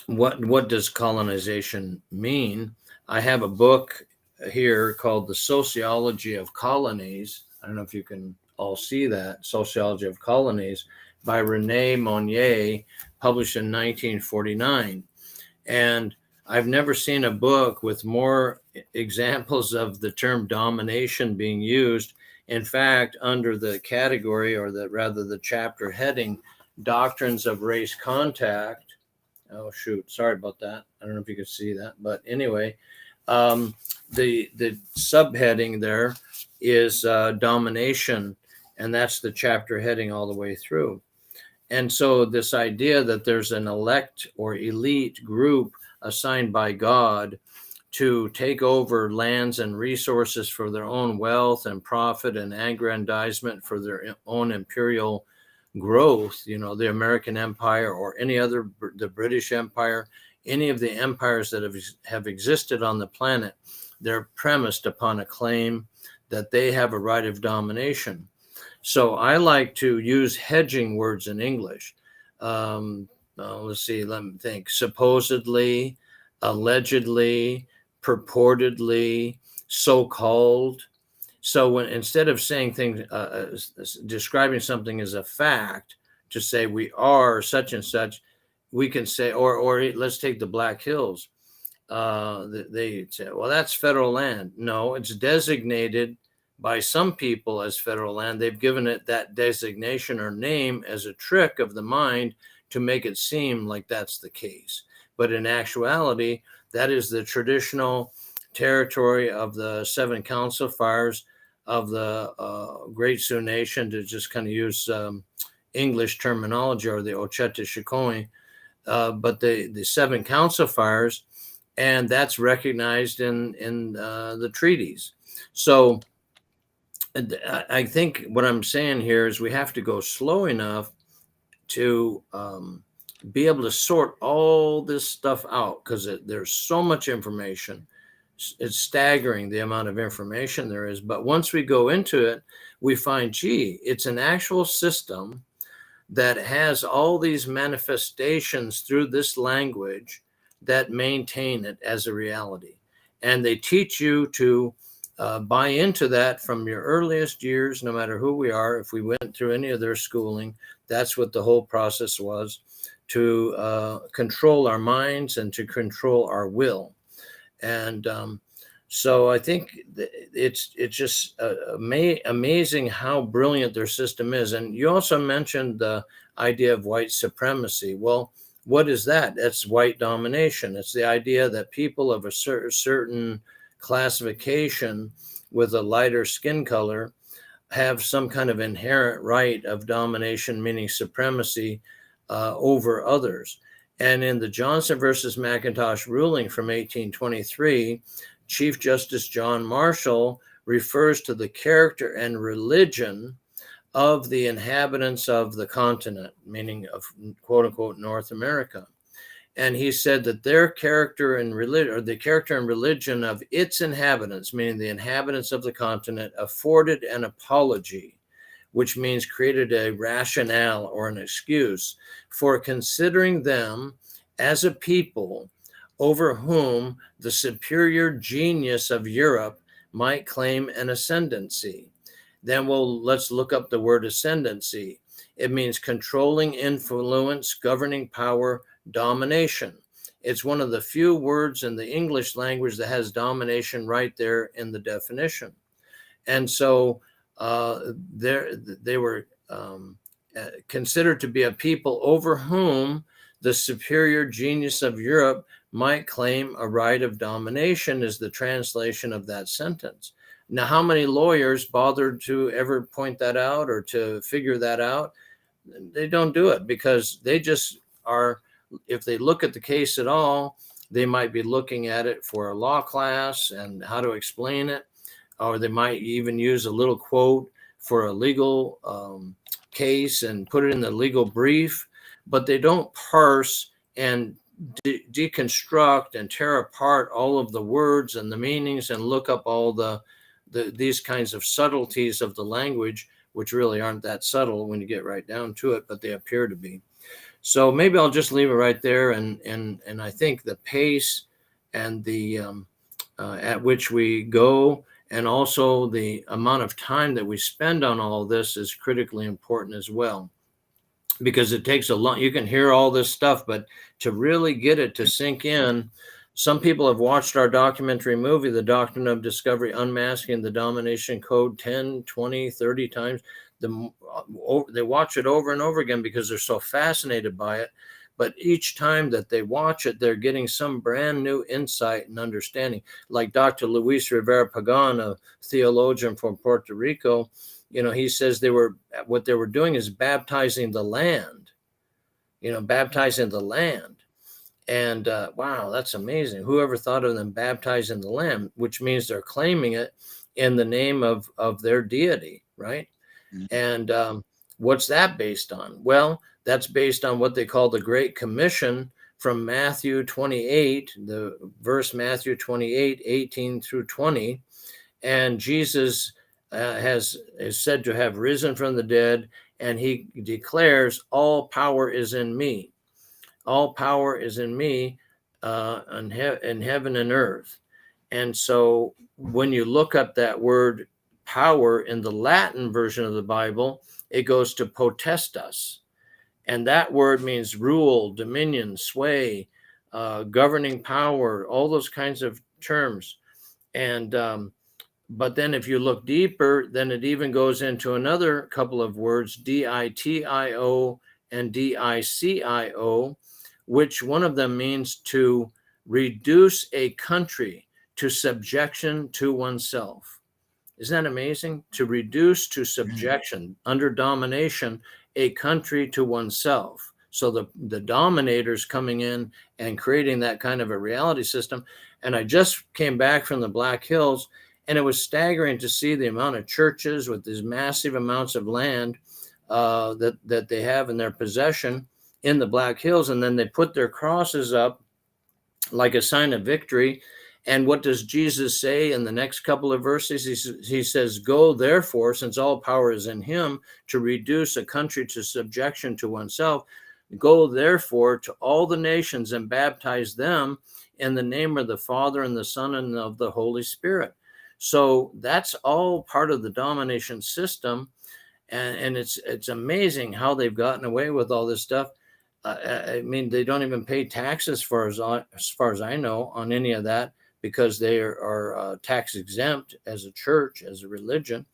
what does colonization mean? I have a book here called The Sociology of Colonies. I don't know if you can all see that, Sociology of Colonies, by René Monnier, published in 1949. And I've never seen a book with more examples of the term domination being used. In fact, under the category, or the chapter heading, Doctrines of Race Contact. Oh, shoot. Sorry about that. I don't know if you can see that. But anyway, the subheading there is domination, and that's the chapter heading all the way through. And so this idea that there's an elect or elite group assigned by God to take over lands and resources for their own wealth and profit and aggrandizement for their own imperial growth, the American Empire or any other, the British Empire, any of the empires that have existed on the planet, they're premised upon a claim that they have a right of domination. So I like to use hedging words in English. Let's see, let me think. Supposedly, allegedly, purportedly, so-called. So when, instead of saying things, describing something as a fact, to say we are such and such, we can say, or let's take the Black Hills. They say, well, that's federal land. No, it's designated by some people as federal land. They've given it that designation or name as a trick of the mind to make it seem like that's the case. But in actuality, that is the traditional territory of the 7 council fires of the Great Sioux Nation, to just kind of use English terminology, or the Ocheta Shikoi, but the 7 council fires, and that's recognized in the treaties. So I think what I'm saying here is we have to go slow enough to be able to sort all this stuff out, because there's so much information. It's staggering the amount of information there is. But once we go into it, we find, gee, it's an actual system that has all these manifestations through this language that maintain it as a reality. And they teach you to buy into that from your earliest years, no matter who we are. If we went through any of their schooling, that's what the whole process was, to control our minds and to control our will. And so I think it's just amazing how brilliant their system is. And you also mentioned the idea of white supremacy. Well, what is that? That's white domination. It's the idea that people of a certain classification with a lighter skin color have some kind of inherent right of domination, meaning supremacy over others. And in the Johnson versus Macintosh ruling from 1823, Chief Justice John Marshall refers to the character and religion of the inhabitants of the continent, meaning of quote unquote North America. And he said that their character and religion, or the character and religion of its inhabitants, meaning the inhabitants of the continent, afforded an apology, which means created a rationale or an excuse for considering them as a people over whom the superior genius of Europe might claim an ascendancy. Then let's look up the word ascendancy. It means controlling influence, governing power, domination. It's one of the few words in the English language that has domination right there in the definition. And so they were considered to be a people over whom the superior genius of Europe might claim a right of domination, is the translation of that sentence. Now, how many lawyers bothered to ever point that out or to figure that out? They don't do it, because they just are, if they look at the case at all, they might be looking at it for a law class and how to explain it, or they might even use a little quote for a legal case and put it in the legal brief, but they don't parse and deconstruct and tear apart all of the words and the meanings and look up all these kinds of subtleties of the language, which really aren't that subtle when you get right down to it, but they appear to be. So maybe I'll just leave it right there. And I think the pace and the at which we go, and also the amount of time that we spend on all this, is critically important as well, because it takes a long, you can hear all this stuff, but to really get it to sink in, some people have watched our documentary movie, The Doctrine of Discovery, Unmasking the Domination Code, 10, 20, 30 times. They watch it over and over again because they're so fascinated by it. But each time that they watch it, they're getting some brand new insight and understanding. Like Dr. Luis Rivera Pagan, a theologian from Puerto Rico, he says what they were doing is baptizing the land, baptizing the land. And wow, that's amazing. Whoever thought of them baptized in the Lamb, which means they're claiming it in the name of their deity, right? And what's that based on? Well, that's based on what they call the Great Commission from Matthew 28, the verse Matthew 28, 18 through 20. And Jesus is said to have risen from the dead, and he declares, all power is in me. All power is in me in heaven and earth. And so when you look up that word power in the Latin version of the Bible, it goes to potestas. And that word means rule, dominion, sway, governing power, all those kinds of terms. And but then if you look deeper, then it even goes into another couple of words, ditio and dicio, which one of them means to reduce a country to subjection to oneself. Isn't that amazing? To reduce to subjection, under domination, a country to oneself. So the dominators coming in and creating that kind of a reality system. And I just came back from the Black Hills, and it was staggering to see the amount of churches with these massive amounts of land that they have in their possession in the Black Hills. And then they put their crosses up like a sign of victory. And what does Jesus say in the next couple of verses? He says, go therefore, since all power is in him, to reduce a country to subjection to oneself. Go therefore to all the nations and baptize them in the name of the Father and the Son and of the Holy Spirit. So that's all part of the domination system. And it's amazing how they've gotten away with all this stuff. I mean, they don't even pay taxes as far as I know on any of that, because they are tax exempt as a church, as a religion.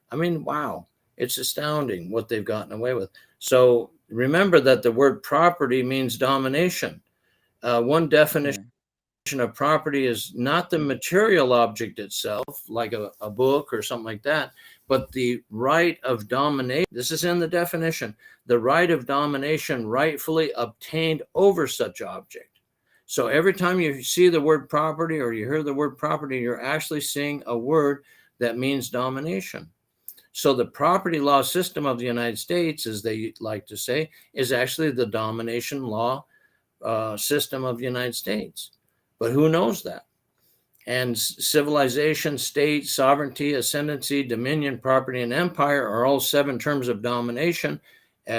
I mean, wow, it's astounding what they've gotten away with. So remember that the word property means domination. One definition of property is not the material object itself, like a book or something like that, but the right of domination. This is in the definition: the right of domination rightfully obtained over such object. So every time you see the word property or you hear the word property, you're actually seeing a word that means domination. So the property law system of the United States, as they like to say, is actually the domination law system of the United States. But who knows that? And civilization, state, sovereignty, ascendancy, dominion, property, and empire are all 7 terms of domination.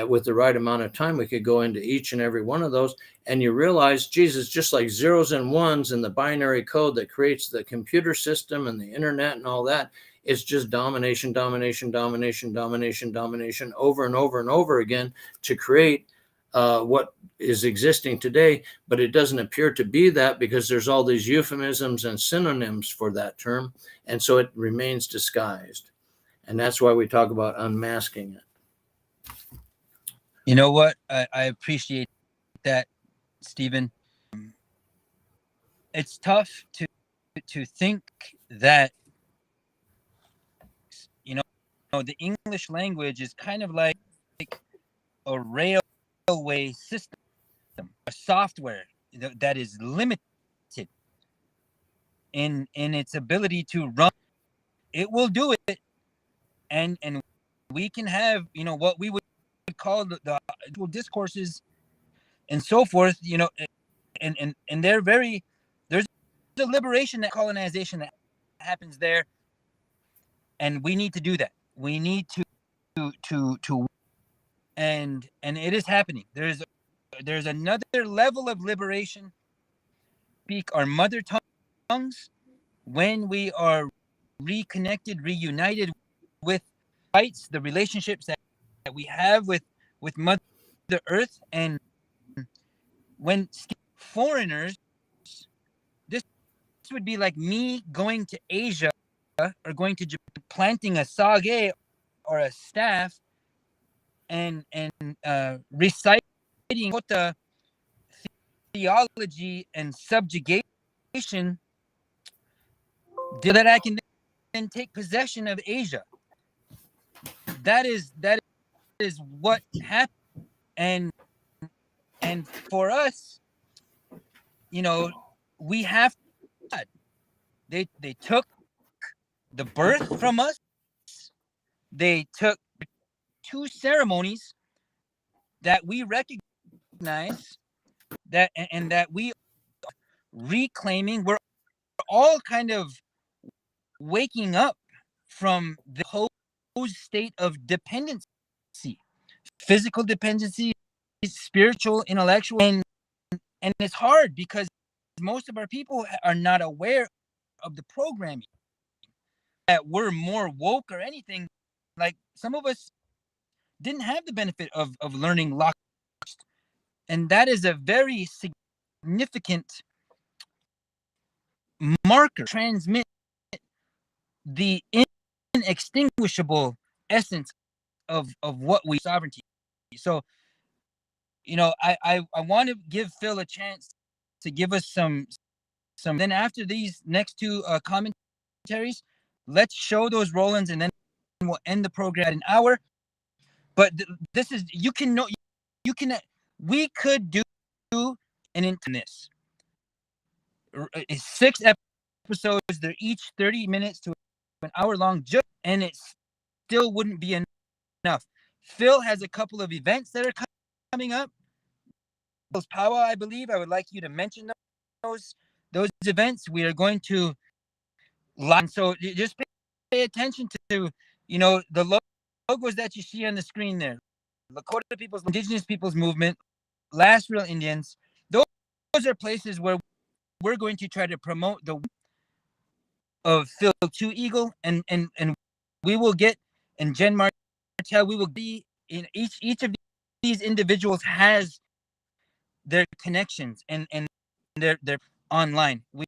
With the right amount of time, we could go into each and every one of those. And you realize, Jesus, just like zeros and ones in the binary code that creates the computer system and the internet and all that, it's just domination, domination, domination, domination, domination over and over and over again to create what is existing today. But it doesn't appear to be that, because there's all these euphemisms and synonyms for that term. And so it remains disguised. And that's why we talk about unmasking it. You know what? I appreciate that, Stephen. It's tough to think that, you know, the English language is kind of like a railway system, a software that is limited in its ability to run. It will do it, and we can have, you know, what we would call the discourses and so forth, you know, and they're very, there's a liberation, that colonization that happens there, and we need to do that. We need to and it is happening. There's another level of liberation. Speak our mother tongues when we are reconnected, reunited with rights, the relationships that we have with Mother Earth. And when foreigners, this would be like me going to Asia or going to Japan, planting a sage or a staff and reciting what the theology and subjugation, that I can then take possession of Asia. That is what happened. And for us, we have they took the birth from us. They took 2 ceremonies that we recognize and that we reclaiming. We're all kind of waking up from the whole state of dependency, physical dependency, spiritual, intellectual, and it's hard because most of our people are not aware of the programming, that we're more woke or anything. Like, some of us didn't have the benefit of learning lock, and that is a very significant marker. Transmit the inextinguishable essence of what we sovereignty. So I want to give Phil a chance to give us some. Then after these next 2 commentaries, let's show those Rolands, and then we'll end the program at an hour. But this is, we could do an into this 6 episodes. They're each 30 minutes to an hour long, and it still wouldn't be enough. Phil has a couple of events that are coming up. Phil's Powwow, I believe. I would like you to mention those events. We are going to live. So just pay attention to the logos that you see on the screen there. Lakota People's, Indigenous Peoples Movement, Last Real Indians. Those are places where we're going to try to promote the of Phil 2 Eagle, and we will get, and Jen Martel, we will be in each of these individuals has their connections and they're online. We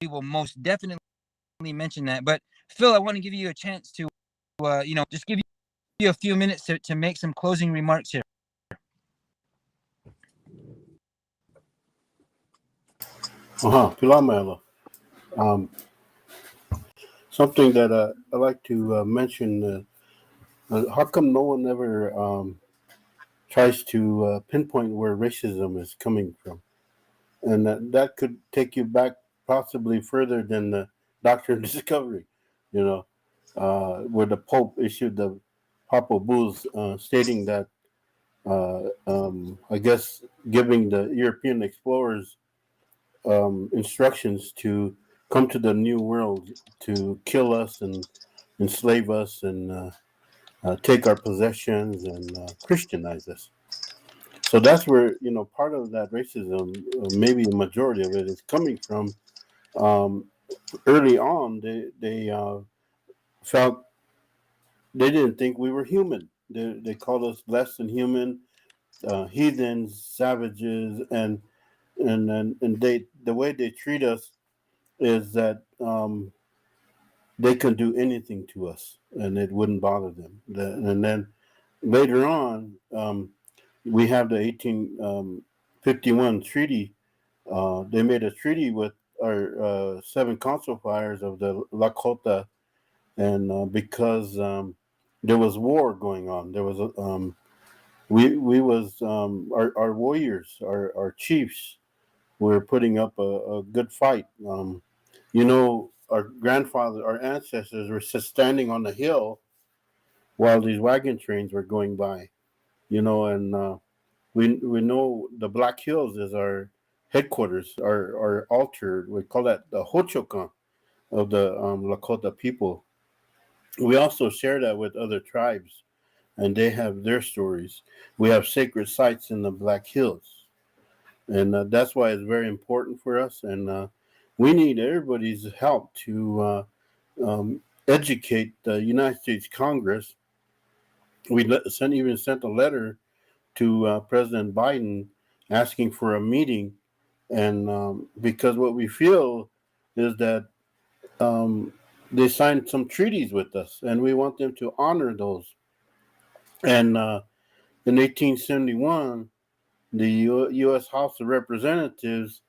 will most definitely mention that. But Phil, I want to give you a chance to just give you a few minutes to make some closing remarks here. Something that I like to mention, how come no one ever tries to pinpoint where racism is coming from? And that could take you back possibly further than the Doctrine of Discovery, where the Pope issued the Papal bulls stating that, I guess, giving the European explorers instructions to come to the New World to kill us and enslave us and take our possessions and Christianize us. So that's where, part of that racism, maybe a majority of it, is coming from. Early on, they felt they didn't think we were human. They called us less than human, heathens, savages, and the way they treat us is that they can do anything to us and it wouldn't bother them. And then later on, we have the 1851 treaty. They made a treaty with our 7 council fires of the Lakota, and because there was war going on, there was our warriors, our chiefs were putting up a good fight. Our grandfathers, our ancestors were just standing on the hill while these wagon trains were going by, and we know the Black Hills is our headquarters, our altar. We call that the Hochokan of the Lakota people. We also share that with other tribes, and they have their stories. We have sacred sites in the Black Hills, and that's why it's very important for us. And we need everybody's help to educate the United States Congress. We even sent a letter to President Biden asking for a meeting, and because what we feel is that they signed some treaties with us, and we want them to honor those. And in 1871, the U.S. House of Representatives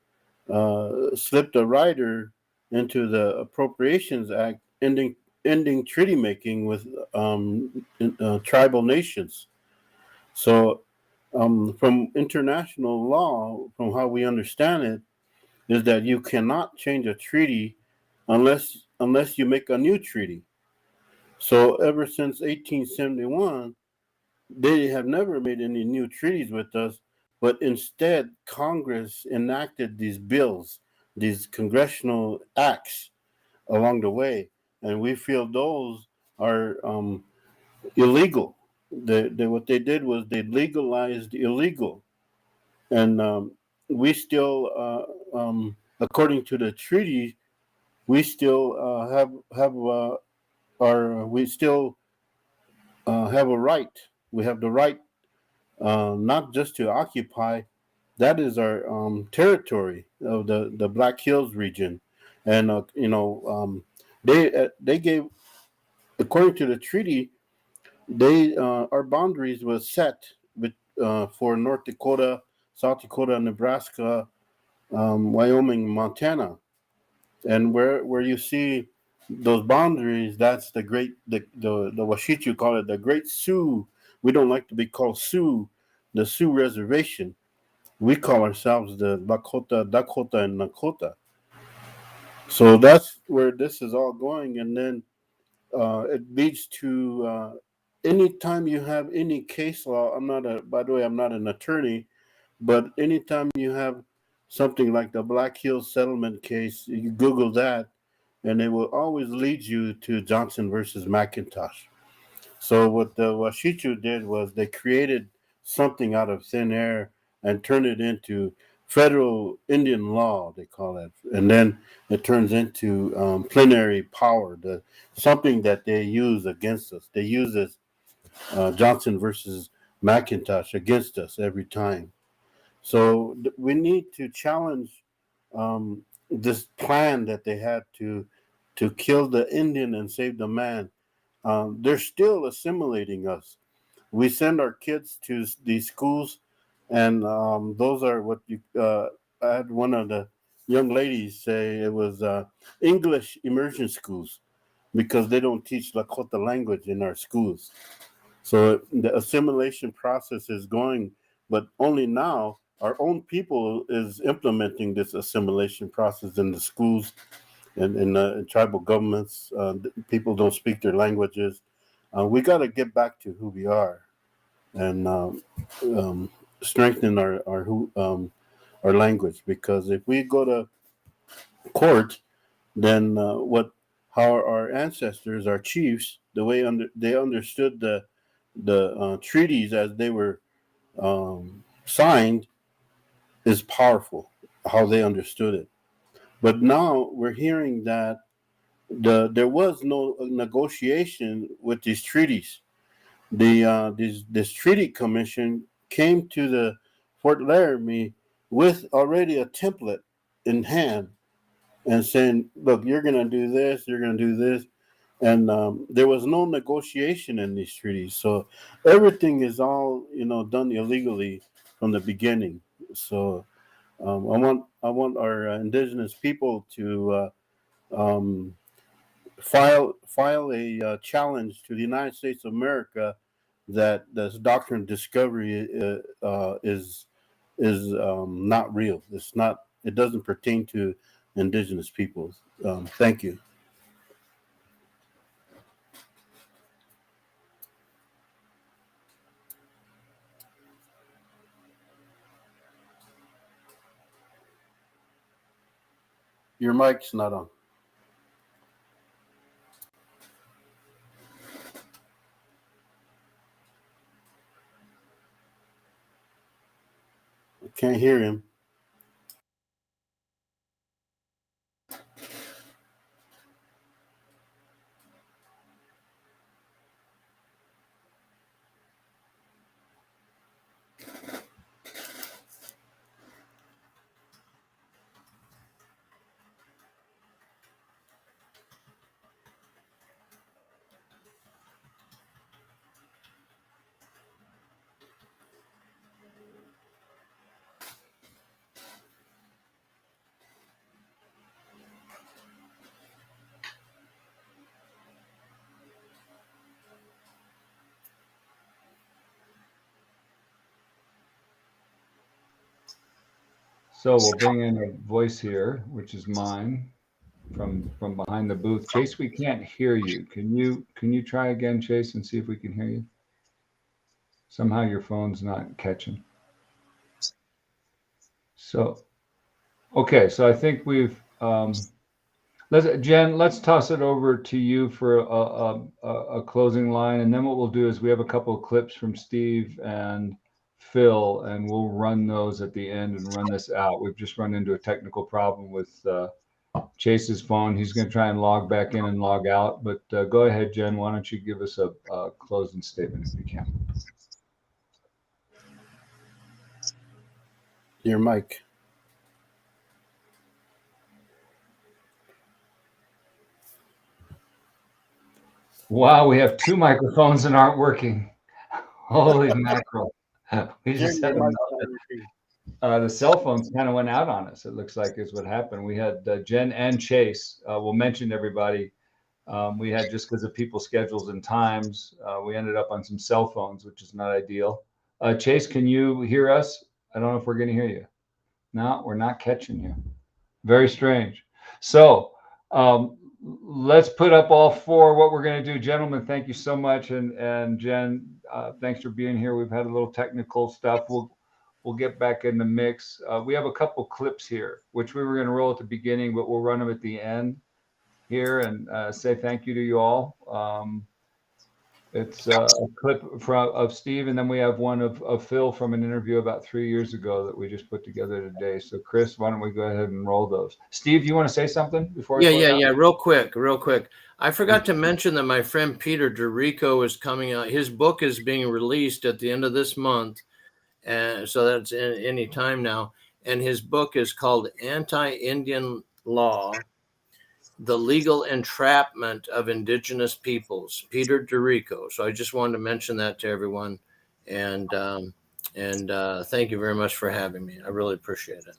slipped a rider into the Appropriations Act, ending treaty making with tribal nations. So from international law, from how we understand it, is that you cannot change a treaty unless you make a new treaty. So ever since 1871, they have never made any new treaties with us, but instead Congress enacted these bills, these congressional acts along the way, and we feel those are illegal. What they did was they legalized illegal, and we still, according to the treaty, we still have our we still have a right. We have the right not just to occupy. That is our territory of the Black Hills region, and they gave, according to the treaty, they our boundaries was set with for North Dakota, South Dakota, Nebraska, Wyoming, Montana, and where you see those boundaries, that's the Washichu call it the Great Sioux. We don't like to be called Sioux, the Sioux Reservation. We call ourselves the Lakota, Dakota, and Nakota. So that's where this is all going, and then it leads to anytime you have any case law. By the way, I'm not an attorney, but anytime you have something like the Black Hills settlement case, you Google that, and it will always lead you to Johnson versus Macintosh. So what the Washichu did was they created something out of thin air and turned it into federal Indian law, they call it, and then it turns into plenary power, something that they use against us. They use this Johnson versus Macintosh against us every time. So we need to challenge this plan that they had to kill the Indian and save the man. They're still assimilating us. We send our kids to these schools, and those are what you. I had one of the young ladies say it was English immersion schools because they don't teach Lakota language in our schools. So the assimilation process is going, but only now our own people is implementing this assimilation process in the schools and in tribal governments. People don't speak their languages. We got to get back to who we are and strengthen our language, because if we go to court, then how our ancestors, our chiefs, the way they understood the treaties as they were signed is powerful. How they understood it, but now we're hearing that there was no negotiation with these treaties. This treaty commission came to the Fort Laramie with already a template in hand and saying, "Look, you're going to do this, you're going to do this," and there was no negotiation in these treaties. So everything is all done illegally from the beginning. So I want our indigenous people to file a challenge to the United States of America that this doctrine discovery is not real. It's not. It doesn't pertain to indigenous peoples. Thank you. Your mic's not on. I can't hear him. So we'll bring in a voice here, which is mine from behind the booth. Chase, we can't hear you. Can you try again, Chase, and see if we can hear you? Somehow your phone's not catching. So, okay, so I think we've Jen, let's toss it over to you for a closing line, and then what we'll do is we have a couple of clips from Steve and Phil, and we'll run those at the end and run this out. We've just run into a technical problem with Chase's phone. He's going to try and log back in and log out, but go ahead, Jen. Why don't you give us a closing statement if you can? Your mic. Wow, we have two microphones that aren't working. Holy mackerel. We just had the cell phones kind of went out on us. It looks like is what happened. We had Jen and Chase. We'll mention everybody. We had, just because of people's schedules and times, we ended up on some cell phones, which is not ideal. Chase, can you hear us? I don't know if we're going to hear you. No, we're not catching you. Very strange. So let's put up all four. What we're going to do, gentlemen, thank you so much. And Jen, thanks for being here. We've had a little technical stuff. We'll get back in the mix. We have a couple clips here, which we were going to roll at the beginning, but we'll run them at the end here and say thank you to you all. It's a clip of Steve, and then we have one of Phil from an interview about 3 years ago that we just put together today. So, Chris, why don't we go ahead and roll those? Steve, you want to say something before? Yeah. Real quick. I forgot to mention that my friend Peter DeRico is coming out. His book is being released at the end of this month, and so that's any time now. And his book is called Anti-Indian Law: The Legal Entrapment of Indigenous Peoples, Peter DeRico. So I just wanted to mention that to everyone. And thank you very much for having me. I really appreciate it.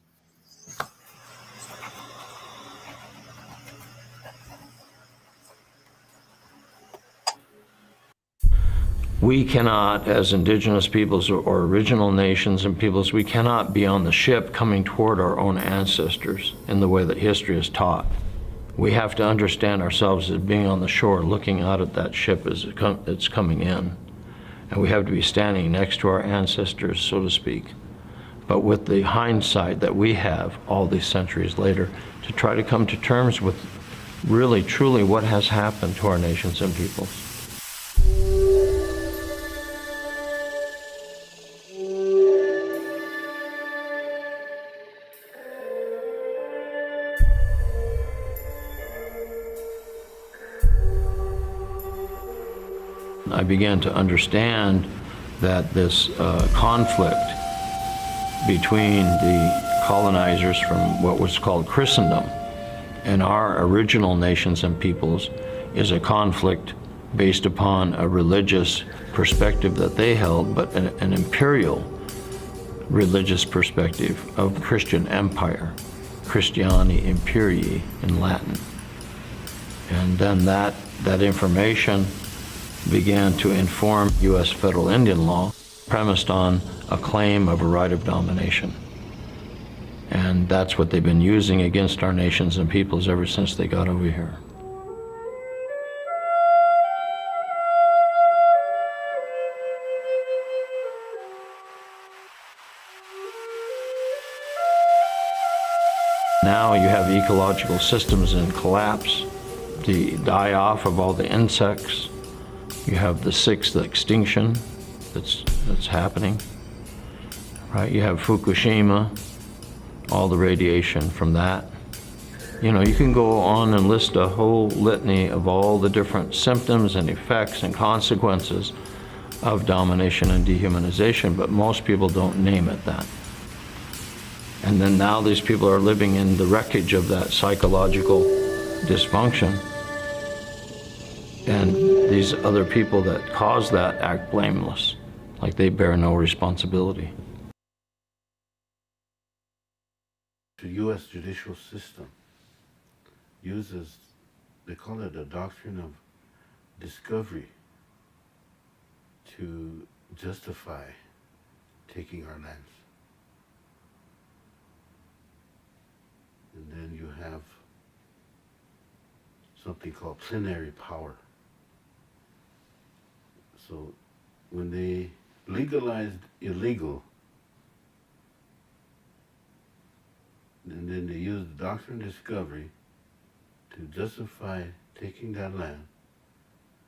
We cannot, as indigenous peoples or original nations and peoples, we cannot be on the ship coming toward our own ancestors in the way that history is taught. We have to understand ourselves as being on the shore, looking out at that ship as it's coming in. And we have to be standing next to our ancestors, so to speak, but with the hindsight that we have all these centuries later to try to come to terms with really, truly what has happened to our nations and peoples. I began to understand that this conflict between the colonizers from what was called Christendom and our original nations and peoples is a conflict based upon a religious perspective that they held, but an imperial religious perspective of Christian empire, Christiani imperii in Latin. And then that information began to inform U.S. federal Indian law, premised on a claim of a right of domination. And that's what they've been using against our nations and peoples ever since they got over here. Now you have ecological systems in collapse, the die-off of all the insects. You have the sixth extinction that's happening, right? You have Fukushima, all the radiation from that. You know, you can go on and list a whole litany of all the different symptoms and effects and consequences of domination and dehumanization, but most people don't name it that. And then now these people are living in the wreckage of that psychological dysfunction. And these other people that cause that act blameless, like they bear no responsibility. The U.S. judicial system uses, they call it the doctrine of discovery, to justify taking our lands. something called plenary power. So when they legalized illegal, and then they used the doctrine of discovery to justify taking that land,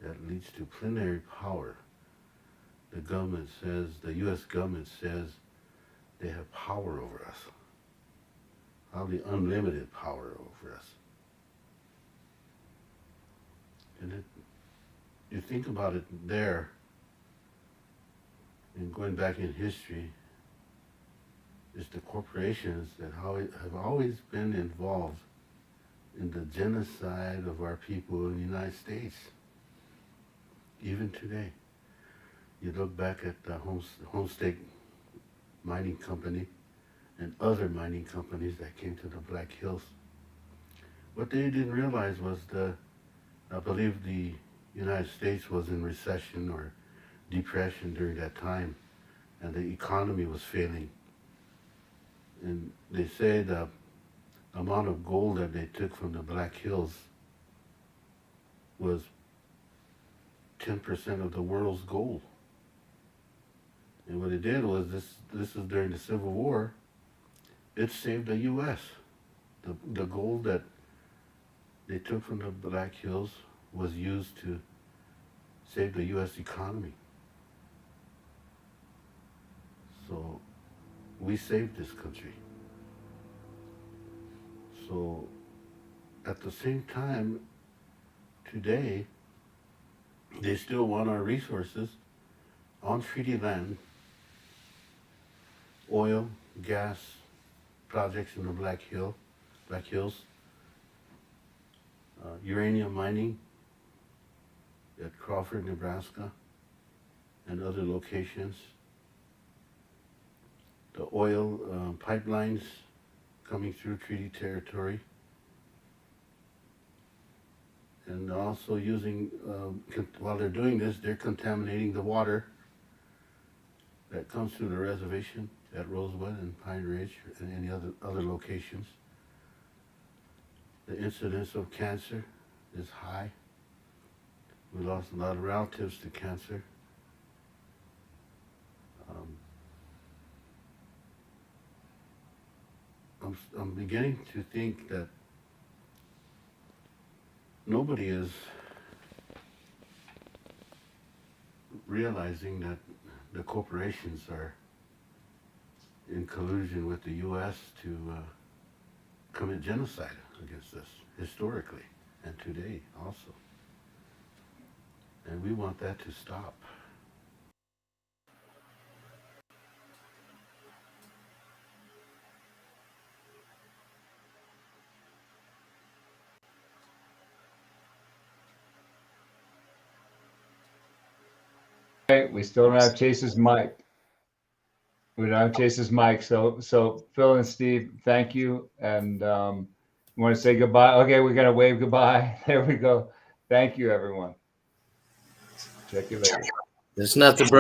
that leads to plenary power. The government says, the U.S. government says they have power over us. Probably unlimited power over us. And you think about it there, and going back in history, is the corporations that have always been involved in the genocide of our people in the United States, even today. You look back at the Homestake Mining Company and other mining companies that came to the Black Hills. What they didn't realize was I believe the United States was in recession or depression during that time, and the economy was failing. And they say the amount of gold that they took from the Black Hills was 10% of the world's gold. And what it did was, this is during the Civil War, it saved the U.S. The gold that they took from the Black Hills was used to save the U.S. economy. So we saved this country. So at the same time, today, they still want our resources on treaty land, oil, gas projects in the Black Hills, uranium mining at Crawford, Nebraska, and other locations. The oil pipelines coming through treaty territory, and also using, while they're doing this, they're contaminating the water that comes through the reservation at Rosewood and Pine Ridge and any other locations. The incidence of cancer is high. We lost a lot of relatives to cancer. I'm beginning to think that nobody is realizing that the corporations are in collusion with the U.S. to commit genocide against us, historically and today also. And we want that to stop. Okay, we still don't have Chase's mic. We don't have Chase's mic. So Phil and Steve, thank you. And you want to say goodbye? Okay, we got to wave goodbye. There we go. Thank you, everyone. Check you later. It's not the